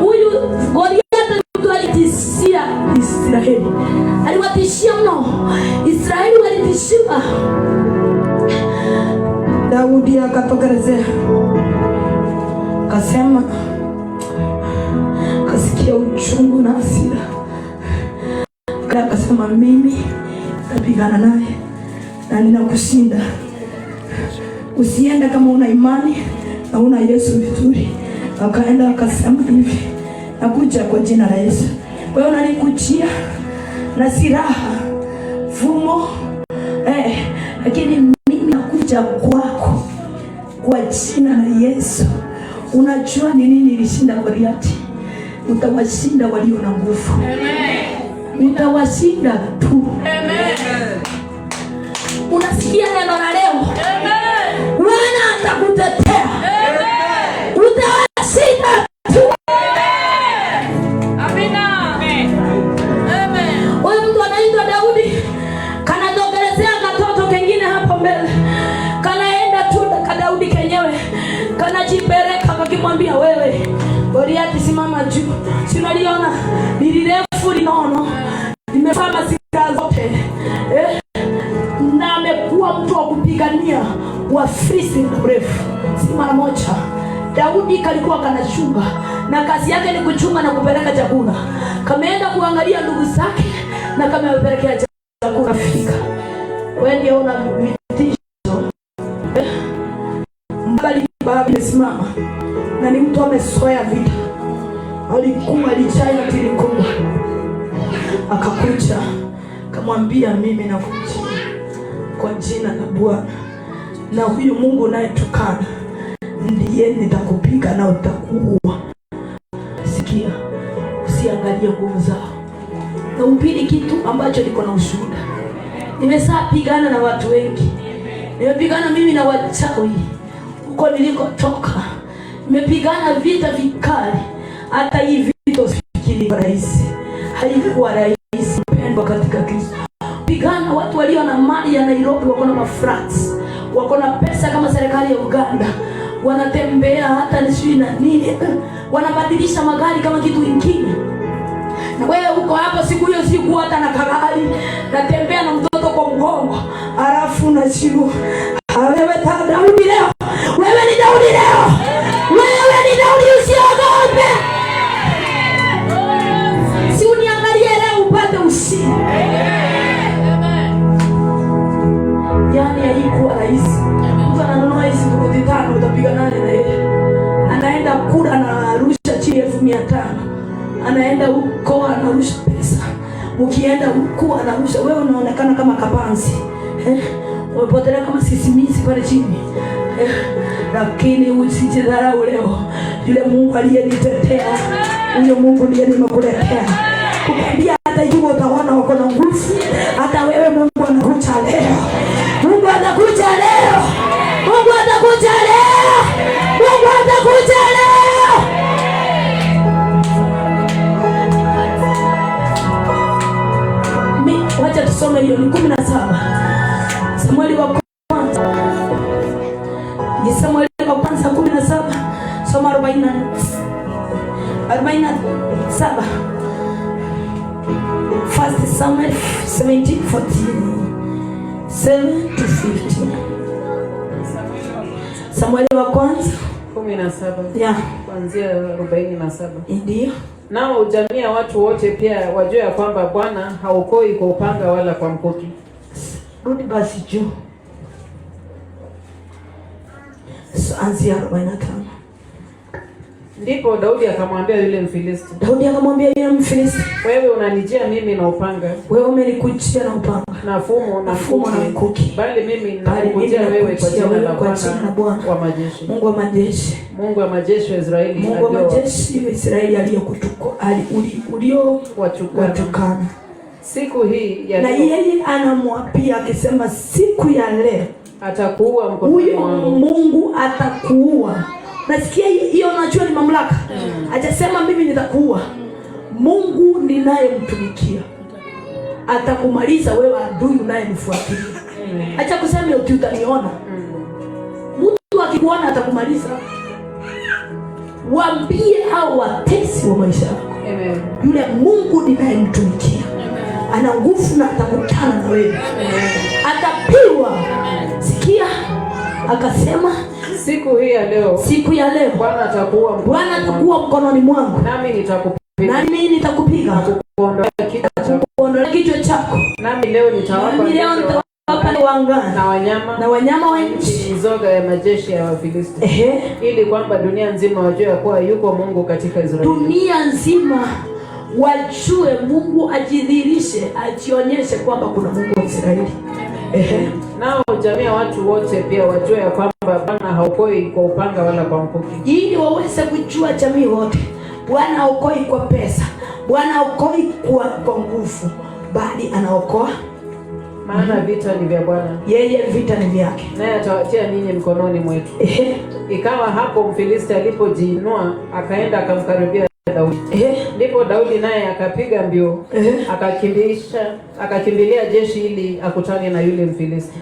Huyu Goliathi mtu alitishia Israeli. Aliwatishia mno. Israeli walitishiwa. Daudi akatokelezea. Kasema, kasikia uchungu na hasira. Akasema mimi napigana naye na ninakushinda. Usiende kama una imani na una Yesu vizuri. Akaenda akasema hivi, nakuja kwa jina la Yesu. Wewe unanikujia na silaha fumo, lakini mimi nakuja kwako kwa jina la Yesu. Unajua ni nini ilishinda Goliathi? Utawashinda walio na nguvu. Amen. Utawashinda tu. Amen. Unasikia neno la leo? Amen. Bwana atakutetea. Amen. Utawashinda tu. Amen. Amina. Amen. Huyu mtu anaitwa Daudi, kanatokelezea katoto kengine hapo mbele. Kanaenda tu kwa Daudi kenyewe. Kanajipeleka kakimwambia wewe, Goliathi simama juu. Si unaliona? Nilirefu linono. Nimefanya siku zote. Na amekuwa mtu wa kupigania Wafilisti mrefu. Si mara moja. Daudi kalikuwa kanachunga, na kazi yake ni kuchunga na kupeleka chakula. Kameenda kuangalia ndugu zake na kamewapelekea chakula fika. wewe ndio una vitisho. Mbali baba amesimama na ni mtu amesoea vita, alikuwa alichaya tili kubwa, akakuja akamwambia mimi nakuja kwa jina la Bwana, na huyu Mungu unayetukana ndiye nitakupiga na utakuua. Sikia, usiangalie nguvu zao. Na upili kitu ambacho niko na ushuhuda. Nimesapigana na watu wengi. Nimepigana mimi na wachawi huko nilikotoka. Nimepigana vita vikali. Hata hii vita usifikiri rahisi. Haikuwa rahisi mpendwa katika Kristo. Pigana watu walio na mali ya Nairobi, wako na mafrats, wako na pesa kama serikali ya Uganda, wanatembea hata nisui na nini, wanabadilisha magari kama kitu kingine. Na wewe uko hapo siku hiyo siku hata na kagari, natembea na mtoto kwa mgongo, alafu na simu. Wewe Daudi leo, wewe ni Daudi leo, wewe ni Daudi, usiogope. Si uniangalie leo upate ushindi. Yani haikuwa rahisi. Mtu ananunua hizi nguruti 5 utapiga nani na yeye? Anaenda kula na arusha chini 1500. Anaenda huko anarusha pesa. Ukienda huko anarusha, wewe unaonekana kama kapanzi. Umepotelea kama sisimizi pale chini. Lakini usijidharau leo. Yule Mungu aliyenitetea, yule Mungu ndiye nimekuletea. Kukwambia hata hiyo utaona wako na nguvu. Hata wewe Mungu anakuja leo. Mungu atakuja leo. Mungu atakuja leo. Mungu atakuja leo. Wacha tusome hiyo 17. Samueli wa kwanza. Ni Samueli wa kwanza 17. Soma 47. First Samuel 17:14. 7 to 15. Samueli wa kwanza 17. Yeah. Kuanzia 47. Ndio. Nao jamii ya watu wote pia wajue ya kwamba Bwana haokoi kwa upanga wala kwa mkuki. Rudi basi juu. Anzia 45. Ndipo Daudi akamwambia yule Mfilisti. Daudi akamwambia yule Mfilisti, wewe unanijia mimi na upanga. Wewe umenikujia na upanga. Na fumo na mkuki. Bali mimi nakujia wewe kwa jina la Bwana wa majeshi. Mungu wa majeshi. Mungu wa majeshi wa Israeli. Mungu wa majeshi wa Israeli ulio watukana. Siku hii ya na yeye anamwapia akisema siku ya leo atakuua mkononi mwangu. Mungu atakuua. Nasikia hiyo, unajua ni mamlaka. Hajasema mimi nitakuua. Mungu ninayemtumikia atakumaliza wewe adui unayemfuatilia. Acha kusema utaniona. Mtu akikuona atakumaliza. Waambie hao watesi wa maisha yako. Amen. Yule Mungu ninayemtumikia ana nguvu na atakutana na wewe. Atapigwa. Sikia, akasema siku hii ya leo, siku ya leo Bwana atakuwa mkononi mwangu. Nami nitakupiga. Kuondoa kichwa chako. Nami leo nitawapa na wanyama wa nchi, mizoga ya majeshi ya Wafilisti. Ili kwamba dunia nzima wajue kuwa yuko Mungu katika Israeli. Dunia nzima wajue Mungu ajidhihirishe, ajionyeshe kwamba kuna Mungu wa Israeli. Nao jamii ya watu wote pia wajue ya kwamba Bwana haokoi kwa upanga wala kwa mkuki. Ili waweze kujua jamii wote, Bwana haokoi kwa pesa, Bwana haokoi kwa nguvu, bali anaokoa. Maana vita ni vya Bwana. Yeye vita ni vyake. Naye atawatia ninyi mkononi mwetu. Ikawa hapo Mfilisti alipojiinua akaenda akamkaribia Daudi. Ndipo Daudi naye akapiga mbio, akakimbilia jeshi ili akutane na yule Mfilisti.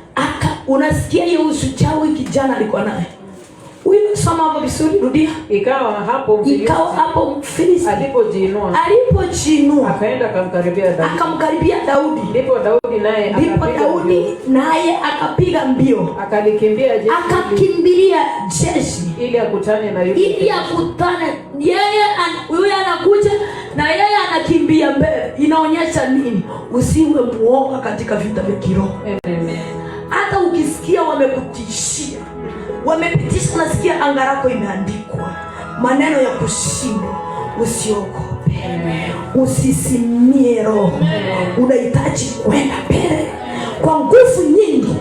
Unasikia hiyo ushujaa kijana alikuwa naye. Huyu soma hapo vizuri, rudia. Ikawa hapo Mfilisti alipojiinua akaenda akamkaribia Daudi. Ndipo Daudi naye akapiga mbio, akakimbilia jeshi ili akutane na yule. Yeye huyu anakuja na yeye anakimbia mbele. Inaonyesha nini? Usiwe muoga katika vita vya kiroho. Hata ukisikia wamekutishia, wamepitisha, nasikia anga lako imeandikwa maneno ya kushinda, usiogope. Usisimie roho. Unahitaji kwenda mbele kwa nguvu nyingi.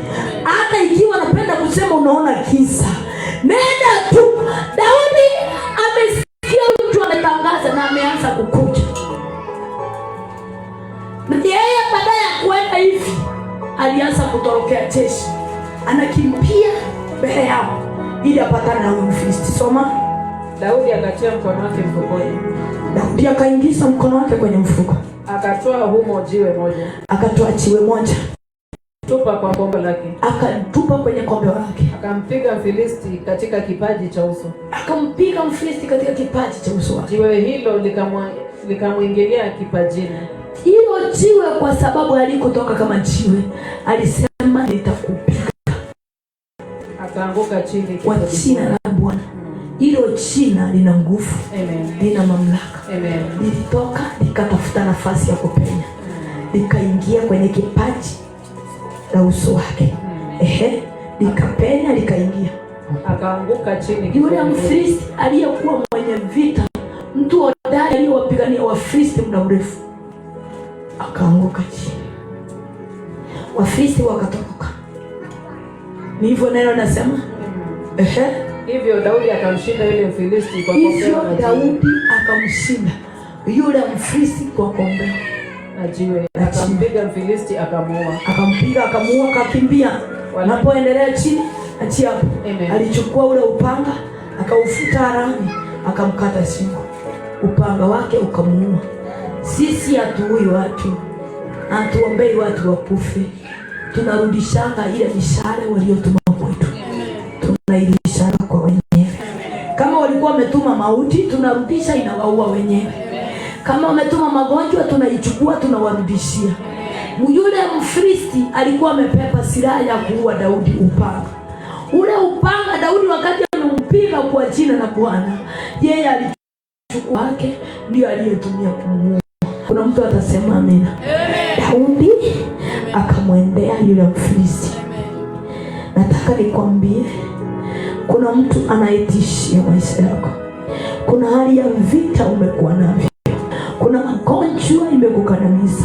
Hata ikiwa napenda kusema unaona kisa, nenda tu. Daudi amesikia mtu ametangaza na ameanza kukuja, na yeye baada ya kuenda hivi alianza kutorokea jeshi, anakimbia mbele yao ili apatane na Mfilisti. Soma. Daudi akatia mkono wake mfukoni. Daudi akaingiza mkono wake kwenye mfuko, akatoa humo jiwe moja. Akatoa jiwe moja, tupa kwa kombe lake. Akatupa kwenye kombe lake. Akampiga Mfilisti katika kipaji cha uso. Akampiga Mfilisti katika kipaji cha uso wake. Jiwe hilo likamwingilia kipajini. Hilo jiwe, kwa sababu alikotoka kama jiwe, alisema nitakupiga. Akaanguka chini kwa jina la Bwana. Hilo jina lina nguvu. Lina mamlaka. Lilitoka likatafuta nafasi ya kupenya, likaingia kwenye kipaji la uso wake. Likapenya, likaingia, akaanguka chini. Yule Mfilisti aliyekuwa mwenye vita, mtu hodari aliyewapigania Wafilisti muda mrefu, akaanguka chini. Wafilisti wakatoroka. Ni hivyo neno nasema. Hivyo Daudi akamshinda yule Mfilisti kwa kombeo. Hivyo Daudi akamshinda yule Mfilisti kwa kombeo na jiwe. Akampiga Mfilisti akamuua. Akamuua, akakimbia. Wanapoendelea chini, achia hapo. Alichukua ule upanga, akaufuta rangi, akamkata shingo. Upanga wake ukamuua. Sisi hatuui watu, hatuombei watu wakufe. Tunarudishanga ile mishale waliotuma kwetu. Tunairudisha kwa wenyewe. Kama walikuwa wametuma mauti, tunarudisha, inawaua wenyewe. Kama wametuma magonjwa, tunaichukua, tunawarudishia. Yule Mfilisti alikuwa amepepa silaha ya kuua Daudi, upanga. Ule upanga Daudi wakati amempiga kwa jina la Bwana, yeye alichukua wake, ndio aliyetumia kumuua. Kuna mtu atasema amina. Daudi akamwendea yule Mfilisti. Nataka nikwambie, kuna mtu anaitishia maisha yako. Kuna hali ya vita umekuwa navyo. Kuna magonjwa imekukandamiza.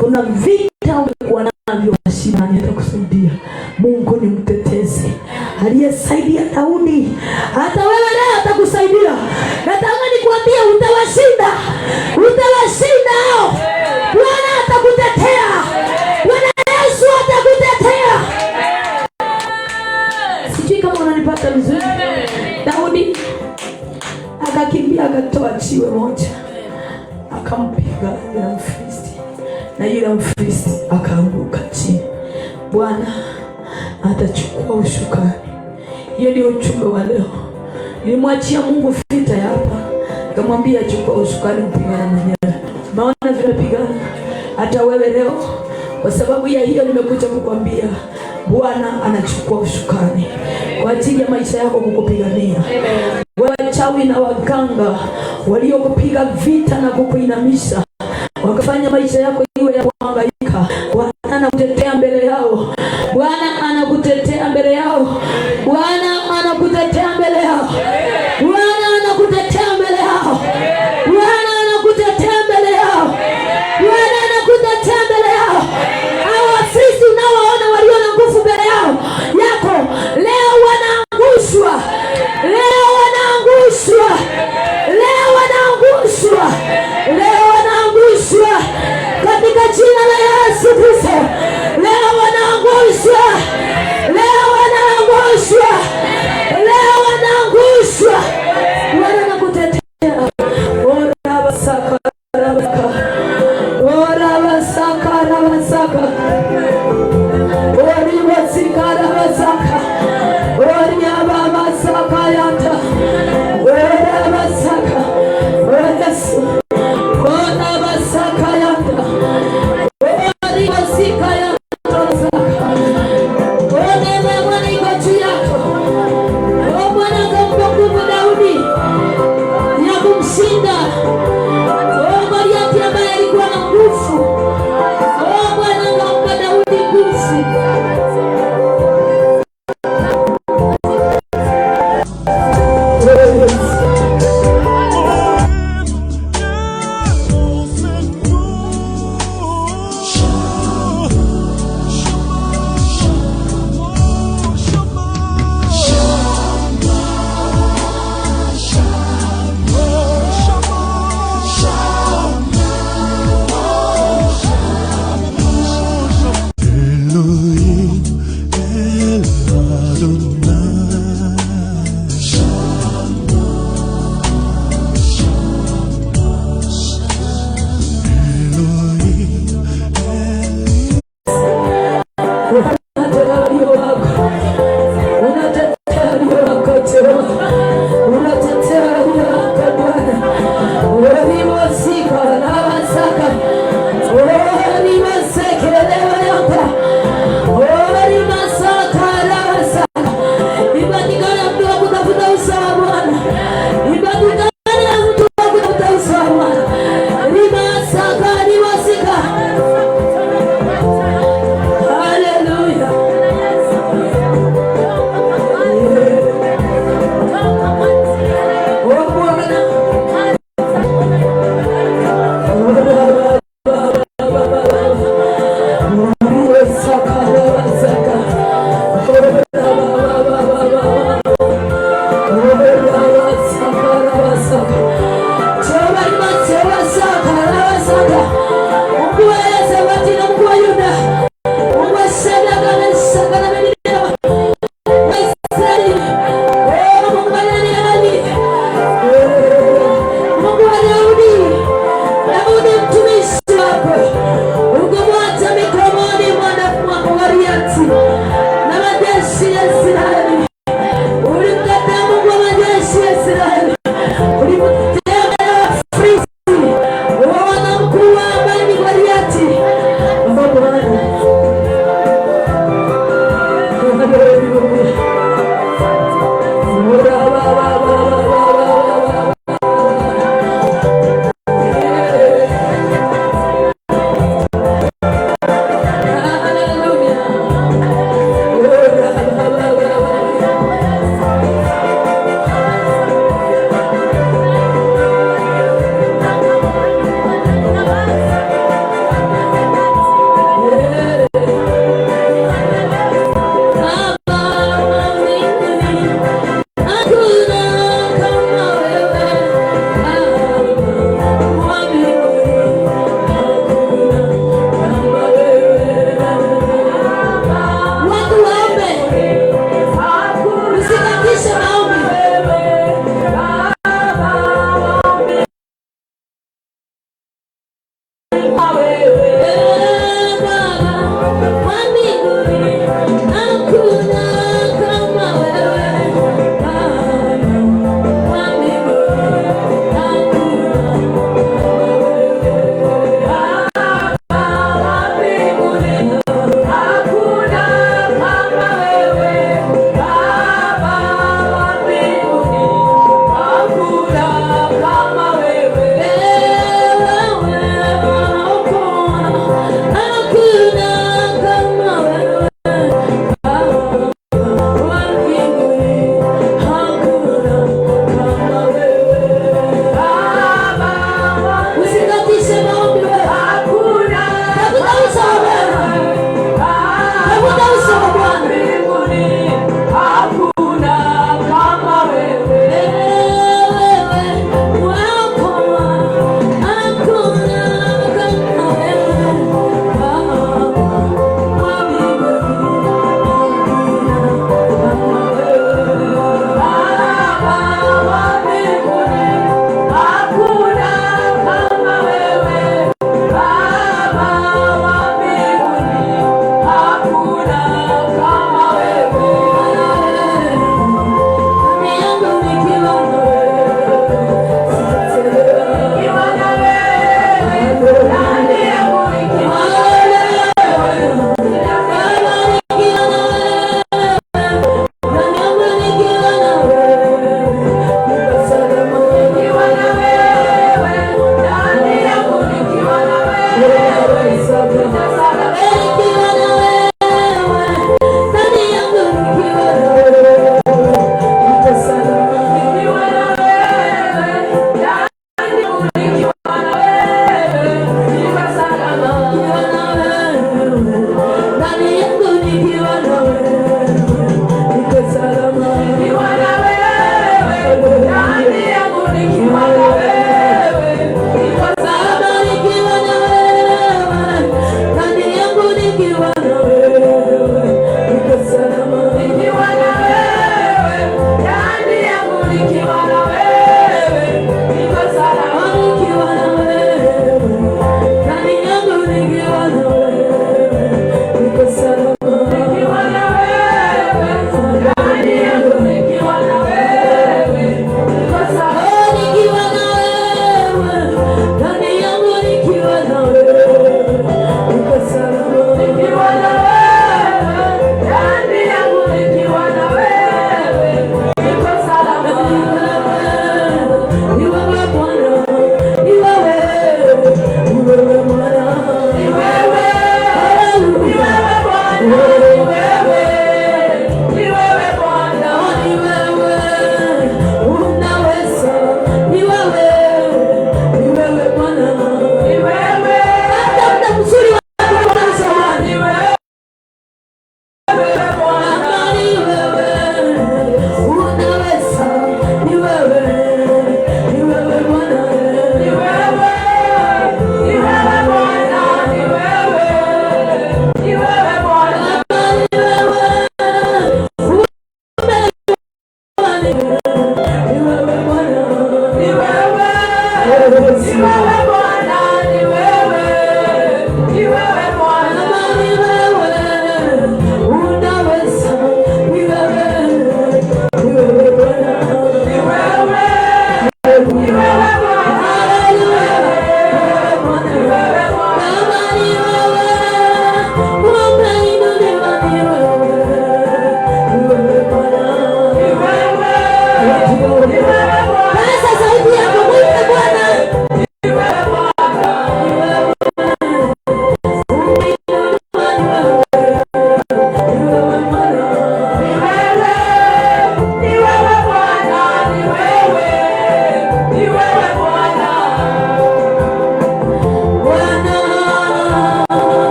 Kuna vita umekuwa navyo, mashindano yatakusaidia. Mungu ni mtetezi. Aliyesaidia Daudi, hata wewe leo atakusaidia. Nataka nikwambie, utawashinda. Utawashinda hao. Bwana atakutetea. Bwana Yesu atakutetea. Sijui kama unanipata vizuri. Daudi akakimbia, akatoa jiwe moja, akampiga yule Mfilisti, na yule Mfilisti akaanguka chini. Bwana atachukua ushukani. Hiyo ndio ujumbe wa leo. Nilimwachia Mungu vita hapa, nikamwambia chukua ushukani, upigane mwenyewe. Maana vile pigana hata wewe leo. Kwa sababu ya hiyo nimekuja kukwambia Bwana anachukua ushukani kwa ajili ya maisha yako, kukupigania. Wachawi na waganga waliokupiga vita na kukuinamisha, wakafanya maisha yako iwe ya kuhangaika, Bwana anakutetea mbele yao. Bwana anakutetea mbele yao. Bwana anakutetea mbele yao. Bwana anakutetea mbele yao. Bwana anakutetea mbele yao. Bwana anakutetea mbele yao. Hao Wafilisti unaowaona walio na nguvu mbele yao yako, leo wanaangushwa. Leo wanaangushwa. Leo wanaangushwa. Leo wanaangushwa katika jina la Yesu Kristo. Leo wanaangushwa. Leo wanaangushwa.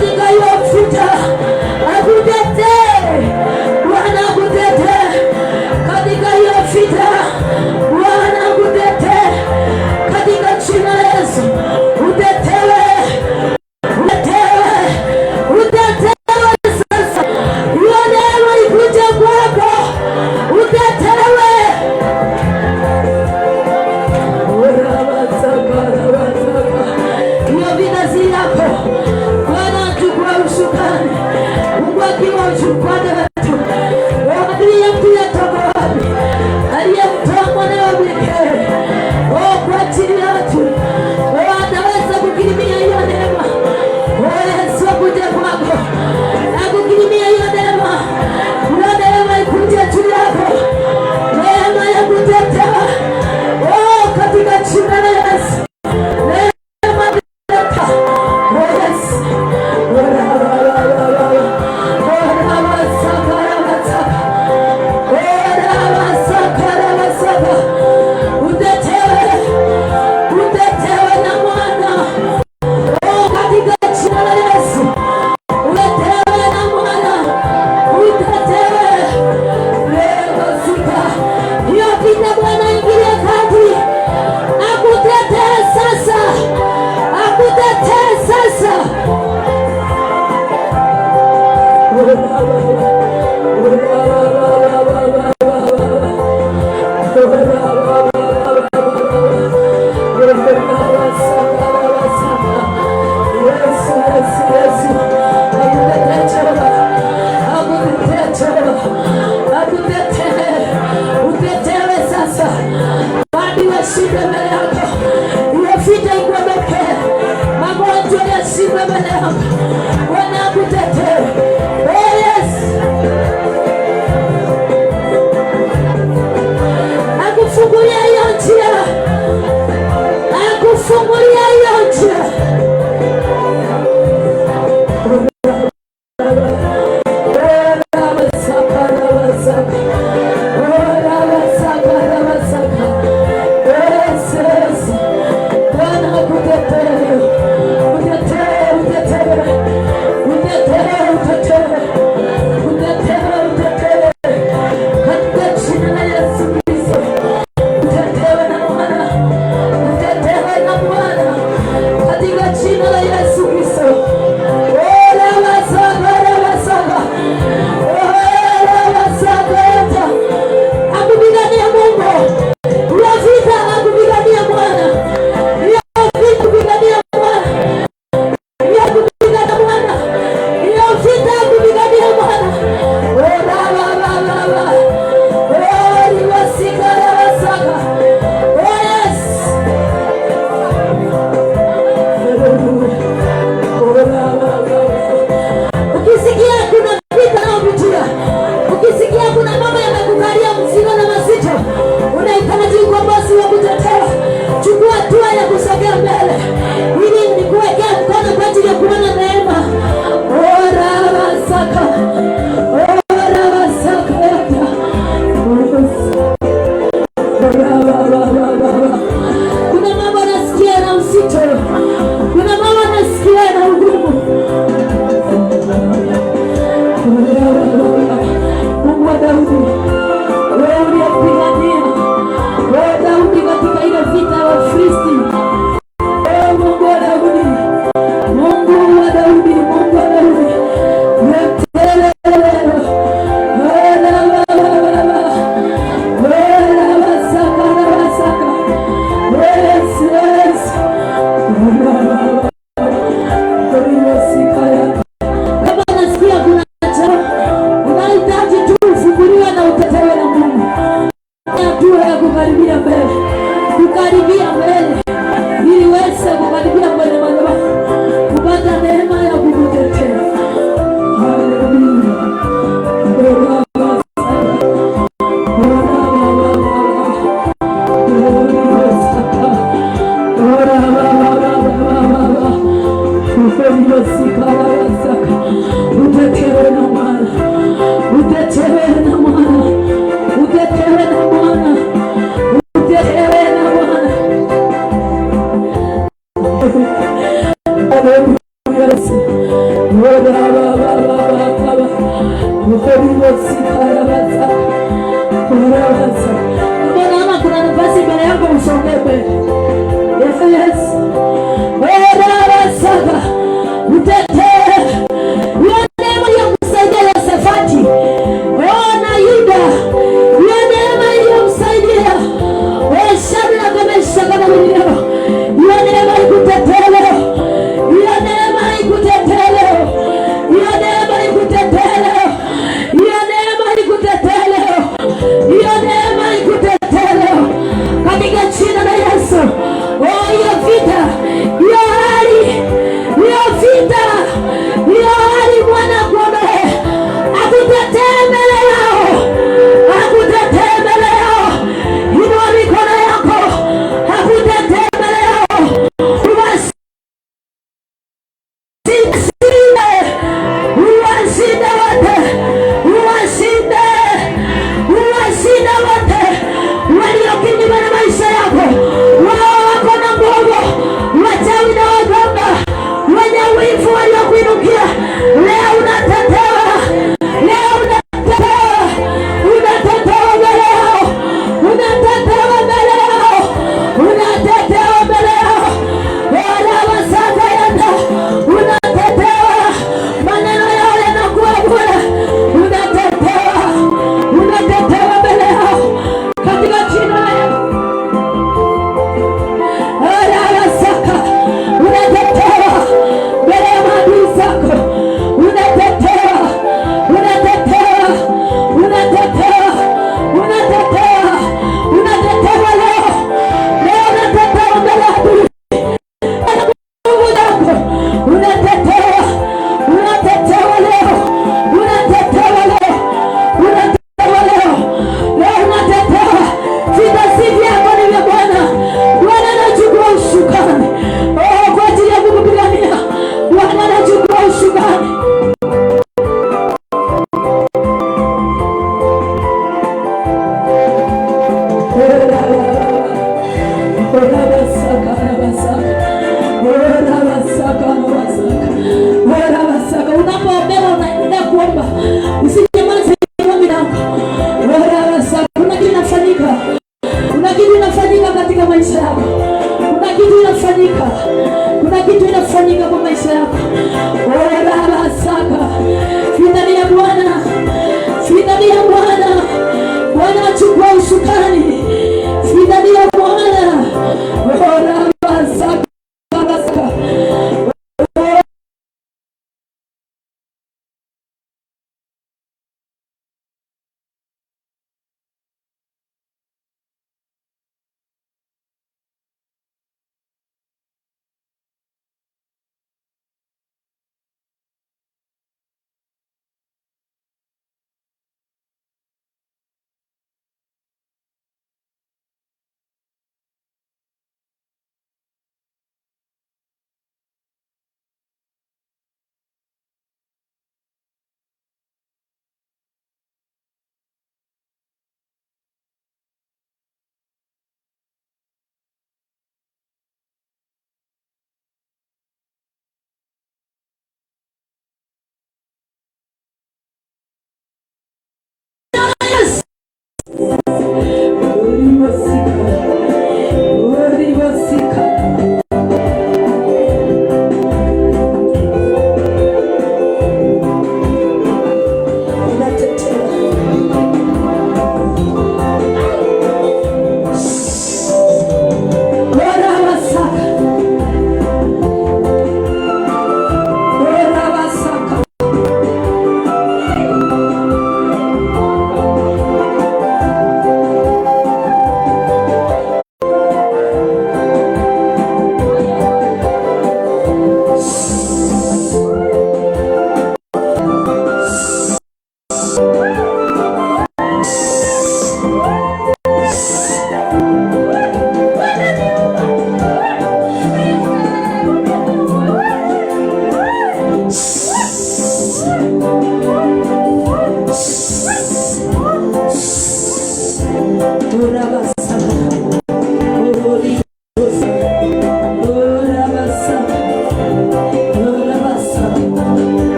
katika hiyo vita, akutetee Bwana, akutetee katika hiyo vita Bwana, akutetee katika jina la Yesu. Utetewe, utetewe, utetewe sasa. Hiyo neema ikuje kwako, utetewe. Hiyo vita si yako. Bwana achukua usukani. Mungu akiwa usukani wetu. Adui yetu yatoka wapi? Aliyemtoa mwanawe pekee kwa ajili yetu. Anaweza kukirimia hiyo neema. Yesu akuje kwako na kukirimia hiyo neema. Hiyo neema ikuje juu yako, neema ya kutetewa katika jina la Yesu. Neema kuleta Yesu. Utetewe, utetewe na Mwana katika jina la Yesu. Utetewe na Mwana, utetewe. Leo sika hiyo vita, Bwana ingilia kati, akutetee sasa, akutetee sasa. Utetewe sasa, hadi washinde mbele yako. Hiyo vita ikuondokee, magonjwa yashinde mbele yako. Bwana akutetee. Yes, akufungulia hiyo njia, akufungulia hiyo njia. Naona kuna nafasi mbele yako, usongee mbele. Yes. Utetee hiyo neema iliyomsaidia Yosafati, na Yuda, hiyo neema iliyomsaidia Shadraka, Meshaki na Abednego, hiyo neema ikutetee leo, hiyo neema ikutetee leo,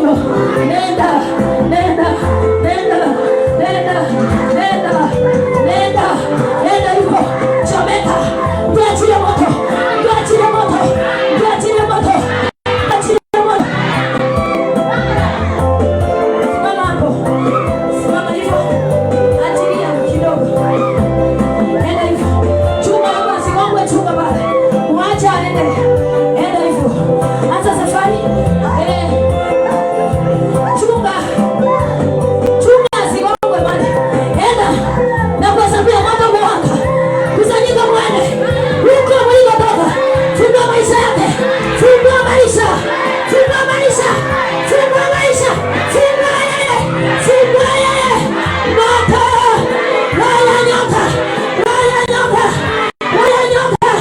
hivyo. Nenda, nenda, nenda, nenda, nenda, nenda, nenda hivyo. Chomeka, tuachilie moto, tuachilie moto, tuachilie moto, tuachilie moto. Simama hapo, simama hivyo, achilia kidogo. Nenda hivyo, chunga hapa, sigongwe chunga pale, mwacha aende. Nenda hivyo, anza safari. Chunga, chunga sigongwe pale. Nenda, na kwa sababu ya moto mwanga, kusanyika mwende huko mlikotoka. Fungua maisha yake, fungua maisha, fungua maisha, fungua maisha, fungua yeye, fungua yeye. Moto, wala nyoka, wala nyoka, wala nyoka.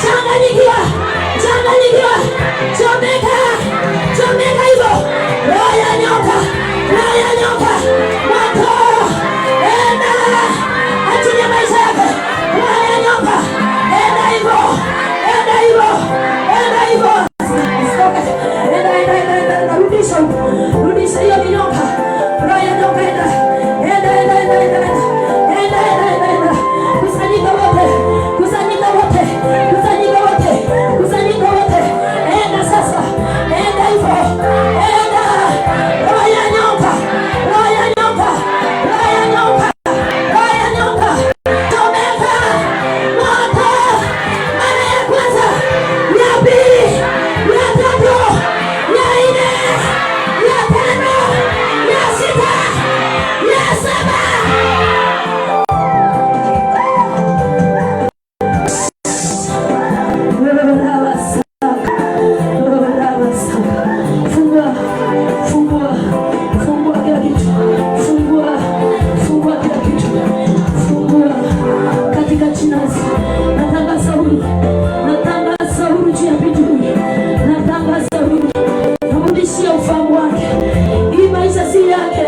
Changanyikiwa, changanyikiwa, chomeka, chomeka hivyo. Wala nyoka, wala nyoka, moto, enda, achilia maisha yake. Wala nyoka, enda hivyo, enda hivyo, enda hivyo. Enda, enda, enda, enda, rudisha huko, rudisha hiyo minyoka, roho ya nyoka, enda, enda, enda, enda, enda, enda, enda, enda, enda. Kusanyika wote, kusanyika wote, kusanyika wote, kusanyika wote. Enda sasa, enda hivyo, enda. Roho ya nyoka, roho ya nyoka, roho ya nyoka, roho ya nyoka, chomeka moto. Mara ya kwanza, ya pili, ya tatu, ya nne, ya tano, ya sita, ya saba. Fungua, fungua, fungua kila kitu, fungua, fungua kila kitu, fungua katika jina la Yesu. Natangaza huru, natangaza huru juu ya binti huyu, natangaza huru, narudishia ufahamu wake. Hii maisha si yake,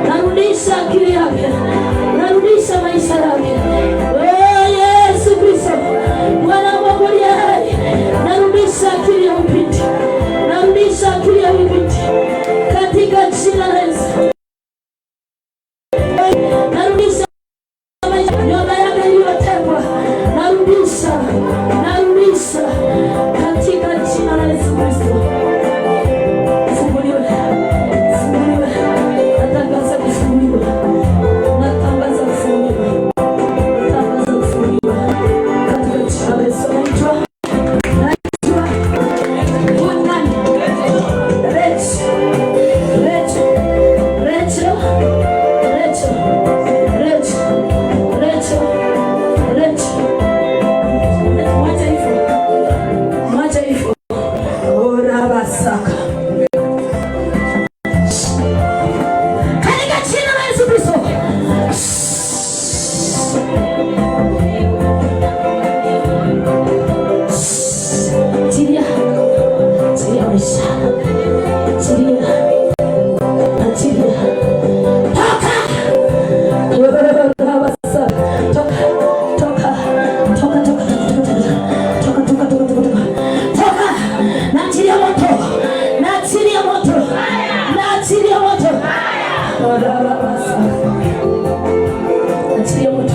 narudisha akili yake, narudisha maisha yake. Oh Yesu Kristo, Bwana Mungu aliye hai, narudisha akili ya binti, narudisha akili ya binti katika jina la Yesu. Narudisha nyota yake iliyotekwa, narudisha, narudisha katika jina la Yesu Kristo. Funguliwe, funguliwe, natangaza kufunguliwa, natangaza kufunguliwa, natangaza kufunguliwa katika jina la Yesu. Naitwa, naitwa Bunani Rachel, Rachel, Rachel, Rachel, Rachel, Rachel, Rachel. Mwacha hivyo, mwacha hivyo. Ora basaka katika jina la Yesu Kristo. Achilia, achilia maisha, achilia, achilia. Toka, ora basaka, toka, toka, toka, toka, toka, toka, toka, toka, toka. Naachilia moto, naachilia moto, naachilia moto. Ora basaka, achilia moto,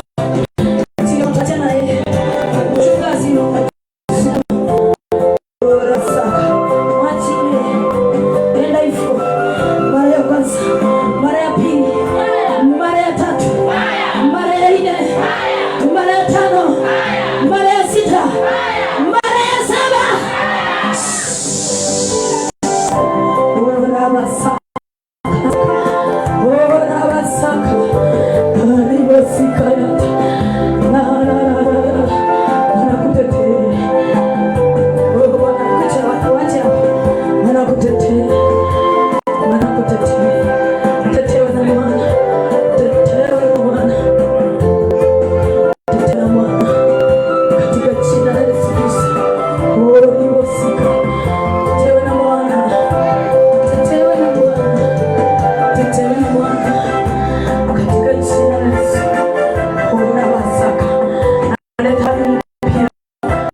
achilia moto. Achana na yeye, mchungaji. Ora basaka, mwachilie, enda hivyo. Mara ya kwanza, mara ya pili, mara ya tatu, mara ya nne, mara ya tano, mara ya sita, mara ya saba. Ora basaka, ora basaka, alibasika yata, na na na na, wanakutetea, wanakucha, wanakuacha, wanakutetea, wanakutetea, tetewa na Bwana, tetewa na Bwana, tetewa na Bwana katika jina la Yesu Kristo. Alibasika, tetewa na Bwana, tetewa na Bwana, tetewa na Bwana katika jina la Yesu. Ora basaka, aleta mpya,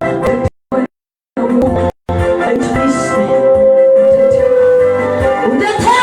tetewa na Mungu, aitumishe, tetewa, utetewe.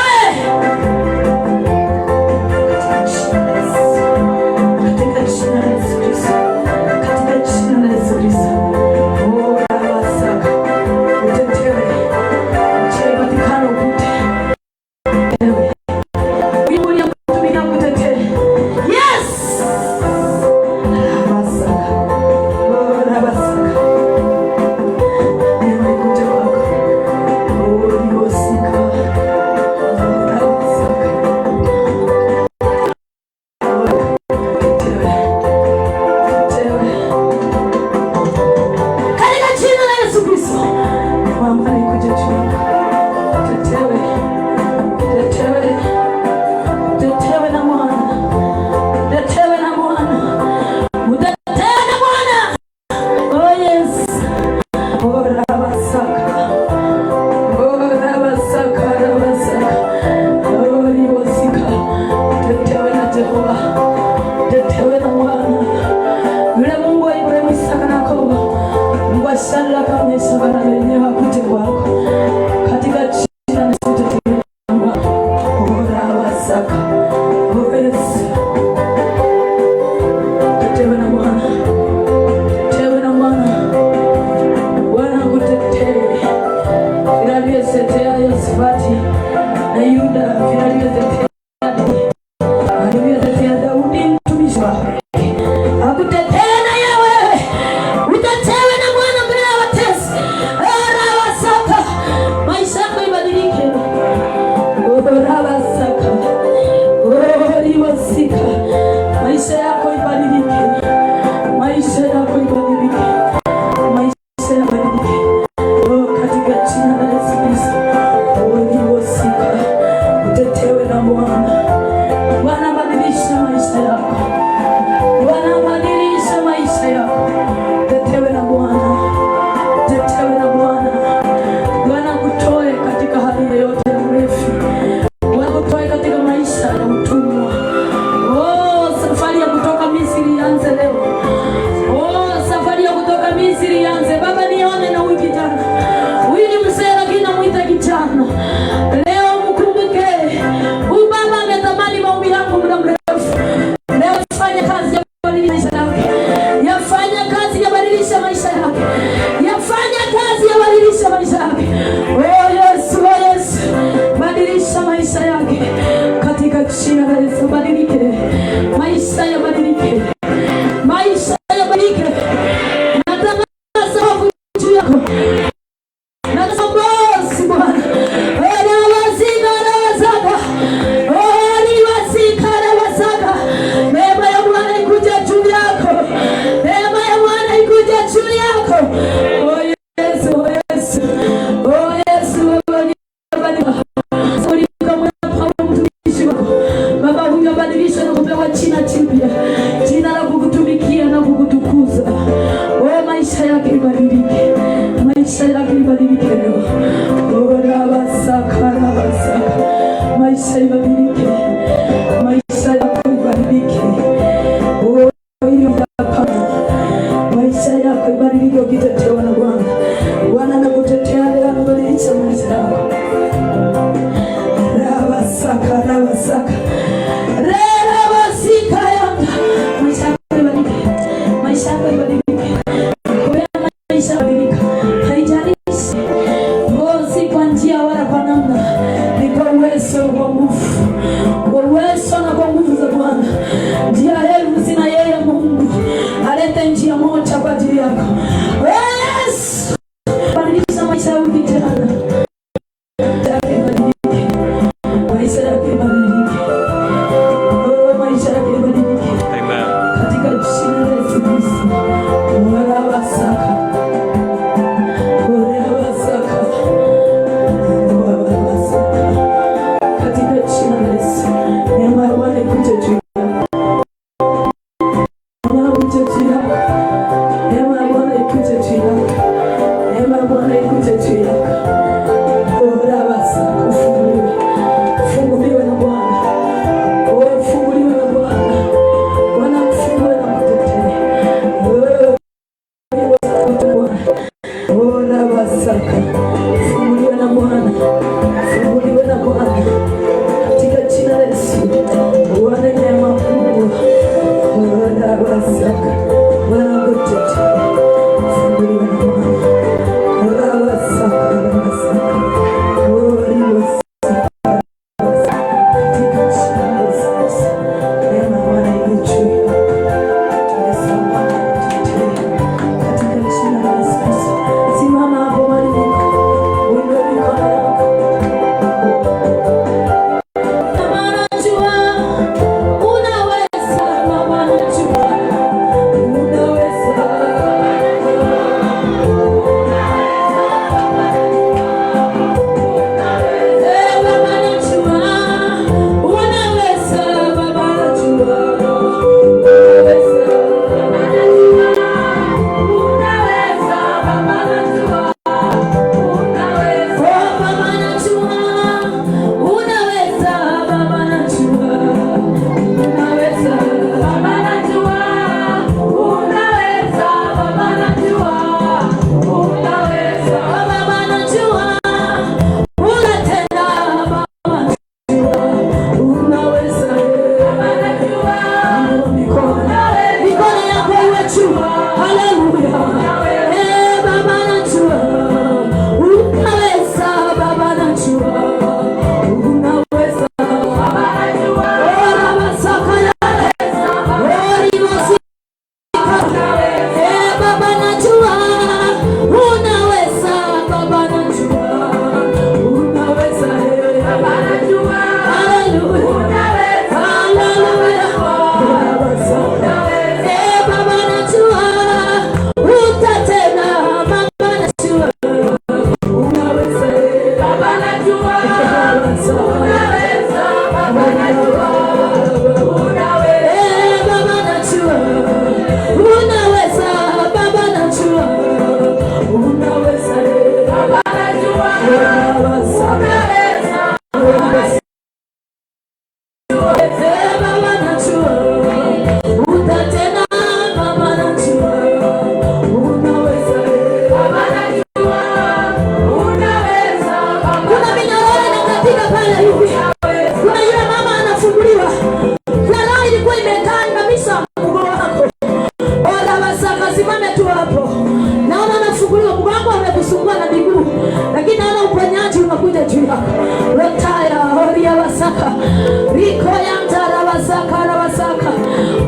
Haijalishi kwa njia wala kwa namna, ni kwa uwezo wa nguvu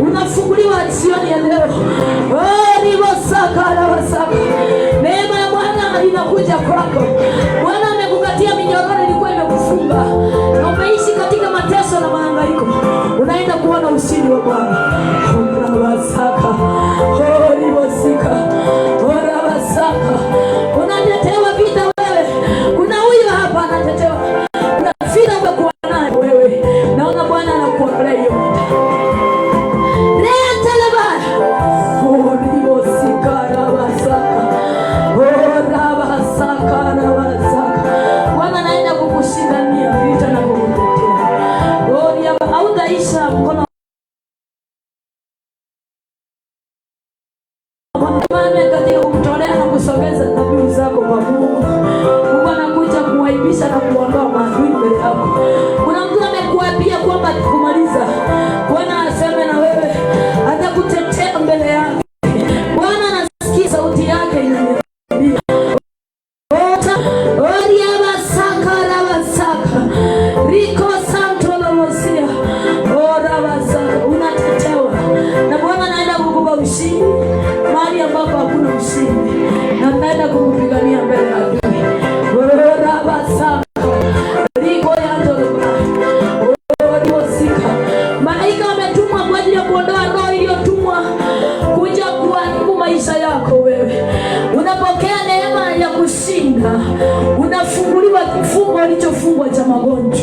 Unafunguliwa jioni ya leo. Ni wasaka. Neema ya Bwana inakuja kwako. Bwana amekukatia minyororo ilikuwa imekufunga. Na umeishi katika mateso na mahangaiko. Unaenda kuona ushindi wa Bwana. Wasaka. Ni wasaka. Unatetewa vita wewe. Kuna huyu hapa anatetewa. Kuna vita umekuwa nayo wewe. Naona Bwana anakuongelea hiyo. Unafunguliwa kifungo kilichofungwa cha magonjwa.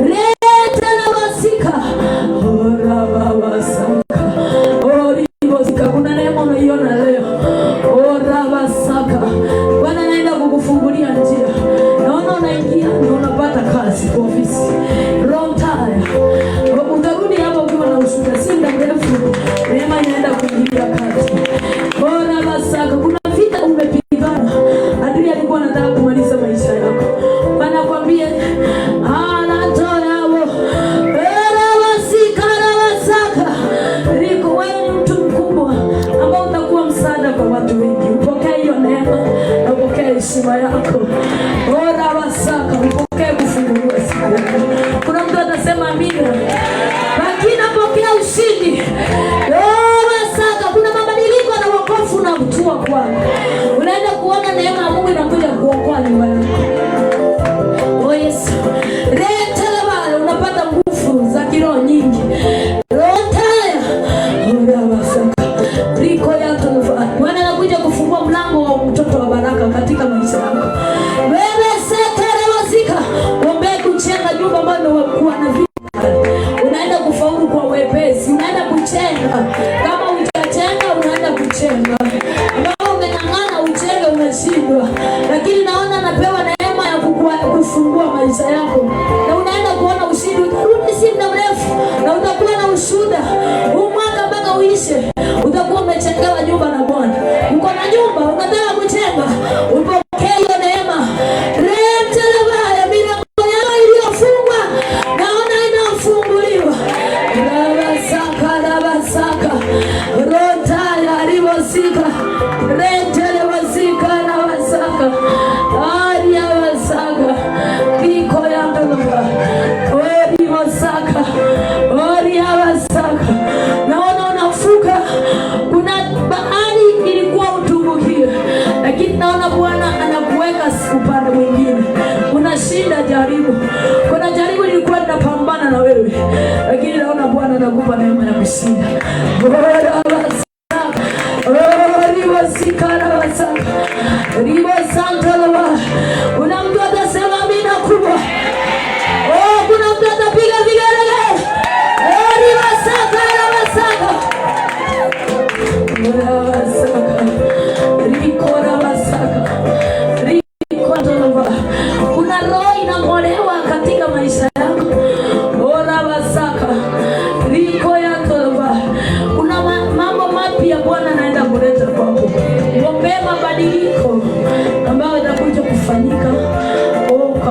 Leta na wasika. Kuna neema unaiona leo. Bwana anaenda kukufungulia njia. Naona unaingia na unapata kazi kwa ofisi. Utarudi hapo ukiwa na ushuhuda. Si muda mrefu neema inaenda kuingilia kazi. Kuna vita umepigana. Adui alikuwa anataka kumaliza maisha yako. Bwana akwambie wewe ni mtu mkubwa ambao utakuwa msaada kwa watu wengi. Upokee hiyo neema na upokee heshima yako. Upokee kufunguliwa siku yako. Kuna mtu atasema amina. Lakini napokea ushindi. Kuna mabadiliko na wokovu na kutua kwako. Unaenda kuona neema ya Mungu inakuja kuokoa nyumba yako. Yesu. Unapata nguvu za kiroho nyingi. Bwana anakuja kufungua mlango wa mtoto wa baraka katika maisha yako. Ombea kujenga nyumba ambayo wakuwa na vita. Unaenda kufaulu kwa wepesi. Unaenda kujenga. Kama utajenga unaenda kujenga. Ambao umeng'ang'ana ujenge umeshindwa. Lakini naona napewa neema ya kufungua maisha yako. Na unaenda kuona ushindi. Utarudi si muda mrefu. Na utakuwa na ushuhuda. Huu mwaka mpaka uishe. Utakuwa umejengewa nyumba na Bwana. Uko na nyumba unataka kujenga. Upokee hiyo neema. Naona unafuka. Kuna bahari ilikuwa utumbukie, lakini naona Bwana anakuweka upande mwingine. Unashinda jaribu. Kuna jaribu lilikuwa linapambana na wewe, lakini naona Bwana anakupa neema ya kushinda. Kuna mtu atasema amina kubwa. Kuna mtu atapiga vigelegele. Kuna roho inamolewa katika maisha yako.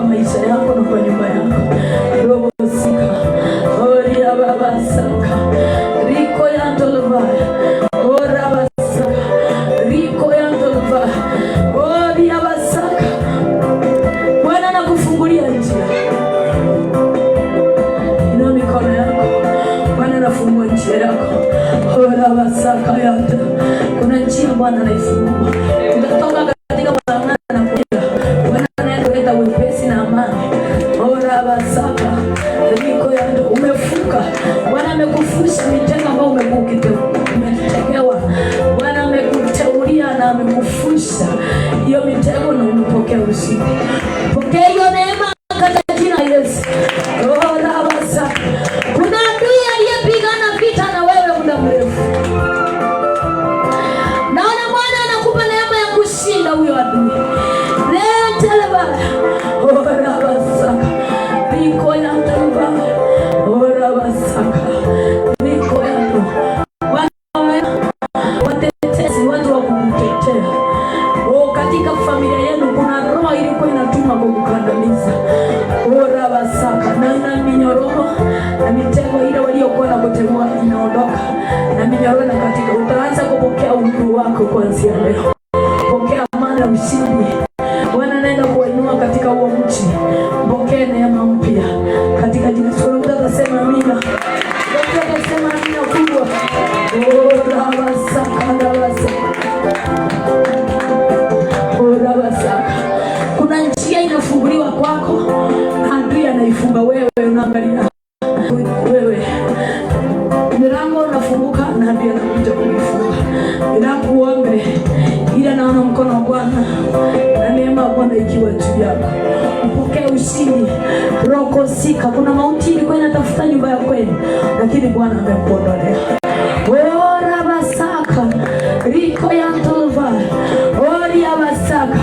maisha yako na kwa nyumba yako. Robo sika oria baba saka riko ya ndolva ora basaka riko ya ndolva oria basaka. Bwana anakufungulia njia. Ina mikono yako, Bwana anafungua njia yako. Ora basaka yata, kuna njia Bwana anaifungua. Utatoka katika mang'ana na kuja, Bwana anaenda wepesi na amani. Ora basaka riko ya ndo umefuka. Bwana amekufusha mitego ambayo umetegewa. Bwana amekuteulia na amekufusha hiyo mitego na umepokea ushindi. Pokea hiyo neema katika jina la Yesu. Ora basaka. Kuna adui aliyepigana vita na wewe muda mrefu. Naona Bwana anakupa neema ya kushinda huyo adui. Leteleba. Ora basaka. Riko ya ndaba. Ora basaka. Riko ya ndaba. Watetezi, watu wa kukutetea. Katika familia yenu kuna roho ilikuwa inatuma kukukandamiza. Ora basaka. Na minyororo na mitego ile waliokuwa na kutegua inaondoka. Na minyororo na katika utaanza kupokea uhuru wako kuanzia leo. Pokea amani na ushindi. Bwana anaenda kuinua katika huo mji. Pokea neema mpya katika jina la Yesu. Utasema amina. Utasema amina kubwa. Ora basaka ndabasa. Ora basaka. Kuna njia inafunguliwa kwako, adui anaifunga wewe, unaangalia wewe. Milango unafunguka na adui anakuja kuifunga. Ninakuombe ila naona mkono wa Bwana na neema ya Bwana ikiwa juu yako. Upokee ushindi. Roko sika. Kuna mauti ilikuwa inatafuta nyumba ya kwenu, lakini Bwana amekuondolea. Ora basaka riko ya ndolva oria basaka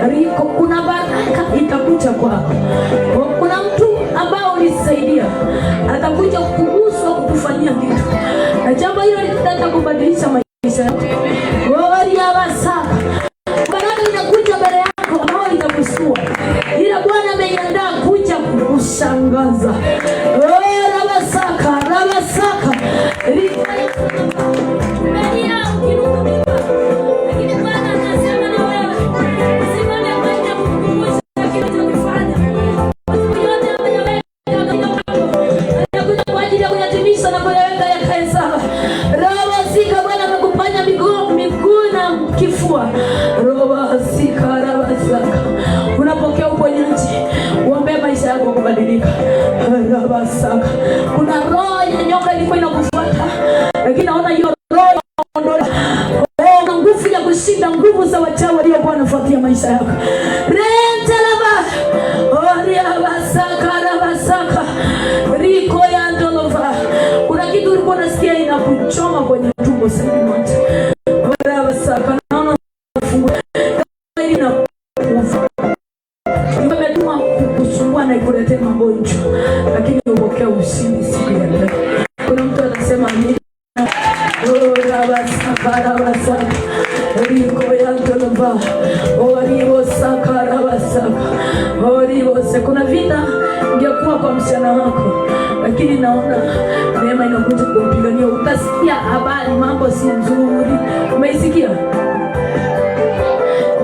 riko. Kuna baraka itakuja kwako. Kuna mtu ambao ulisaidia atakuja kuguswa kukufanyia kitu, na jambo hilo litataka kubadilisha maisha yako. Oria basaka. Baraka inakuja mbele yako ambayo itakusua, ila Bwana ameiandaa kuja kukushangaza. Ora basaka rabasaka riko. Unapokea uponyaji, uombe maisha yako kubadilika. Kuna roho ya nyoka ilikuwa inakufuata, lakini naona hiyo roho inaondolewa. Na nguvu ya kushinda nguvu za wachawi waliokuwa wanafuatia maisha yako. Rentelaba oria basaka rabasaka riko ya ndolova. Kuna kitu ulikuwa unasikia inakuchoma kwenye tumbo sasa moja. Oria basaka naona fungu ili na imetuma kukusumbua na ikuletee magonjwa, lakini upokea ushindi siku ya leo. Kuna mtu anasema amina. Ora basaka rabasaka riko ya ndolova oribo saka rabasaka oribo. Kuna vita ingekuwa kwa msichana wako, lakini naona neema inakuja kumpigania. Utasikia habari mambo si nzuri, umeisikia?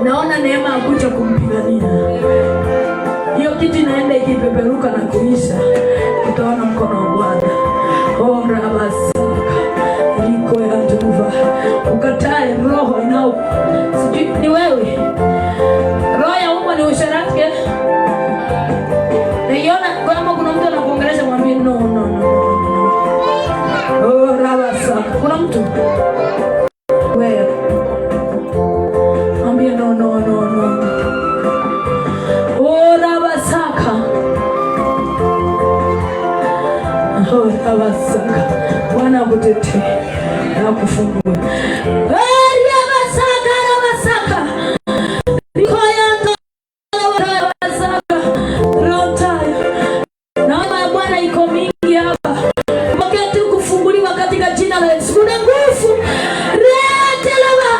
Naona neema inakuja kumpigania. Hiyo kitu inaenda ikipeperuka na kuisha, utaona mkono wa Bwana. Ora basaka riko ya ndolova. Ukatae roho inao sijui ni wewe. Roho ya umo ni usharati. Naiona kama kuna mtu anakuongelesha, mwambie no. Ora basaka. Kuna mtu wewe mwambie no. Ora basaka. Ora basaka. Bwana akutetee na kufungue. Ora basaka rabasaka riko ya ndolova basaka rota. Naona Bwana iko mingi hapa. Wakati kufunguliwa katika jina la Yesu. Kuna nguvu. Rentelaba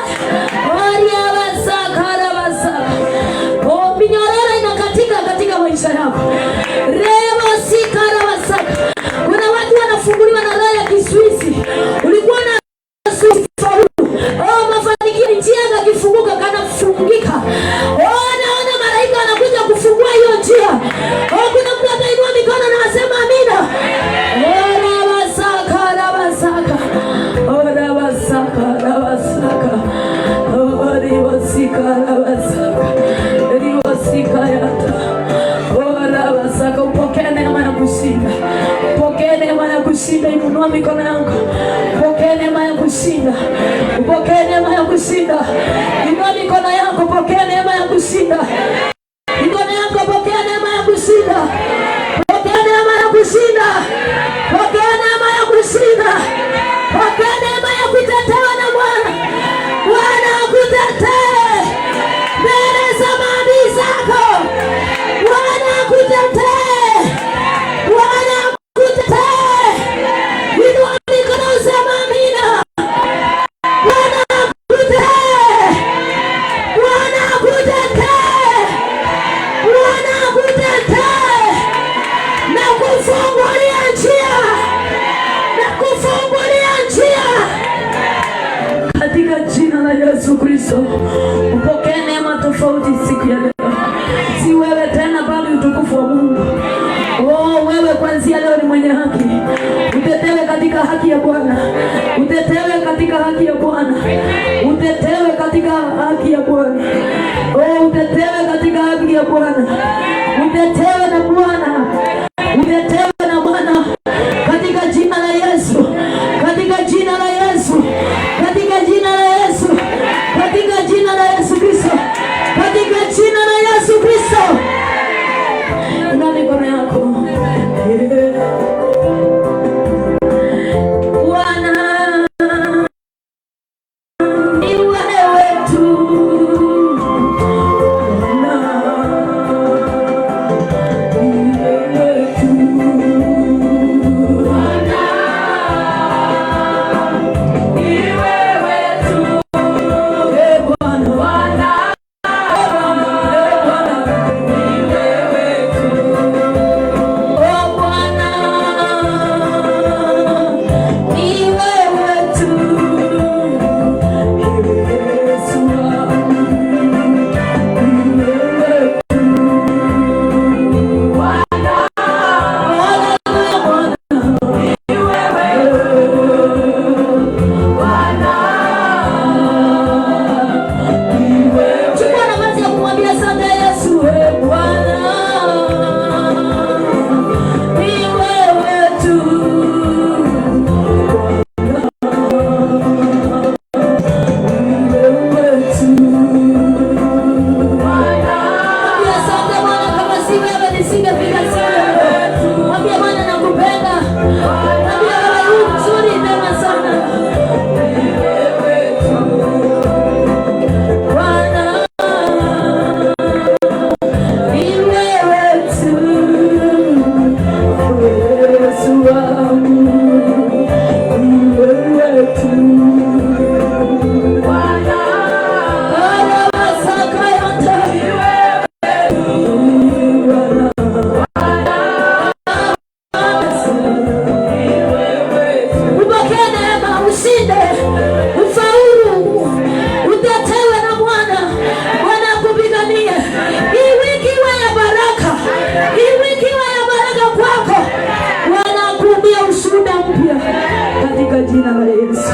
oria basaka rabasaka. Minyororo inakatika katika maisha kushinda. Pokea neema ya kushinda. Inua mikono yako. Pokea neema ya kushinda. Pokea neema ya kushinda. Inua mikono yako. Pokea neema ya kushinda. Mikono yako. Pokea neema ya kushinda. Pokea neema ya kushinda. Pokea neema ya kushinda. Pokea neema ya kutetewa na Bwana. Bwana akutetee mbele za maadui zako. Bwana akutetee. Bwana akutetee. Inua mikono useme amina. Bwana akutetee. Bwana akutetee. Bwana akutetee. Na kufungulia njia. Na kufungulia njia. Katika jina la Yesu Kristo, upokee neema tofauti siku ya leo. Si wewe tena bali utukufu wa Mungu. Oh, wewe kuanzia leo ni mwenye haki. Utetewe katika haki ya Bwana. Utetewe katika haki ya Bwana. Utetewe katika haki ya Bwana. Oh, utetewe katika haki ya Bwana. Utetewe na Bwana. Utetewe na Bwana. Katika jina la Yesu. Katika jina la Yesu. Katika jina la Yesu. Katika jina la Yesu Kristo. Katika jina la Yesu Kristo. Inua mikono yako. Bwana ni wewe tu. Jina la Yesu.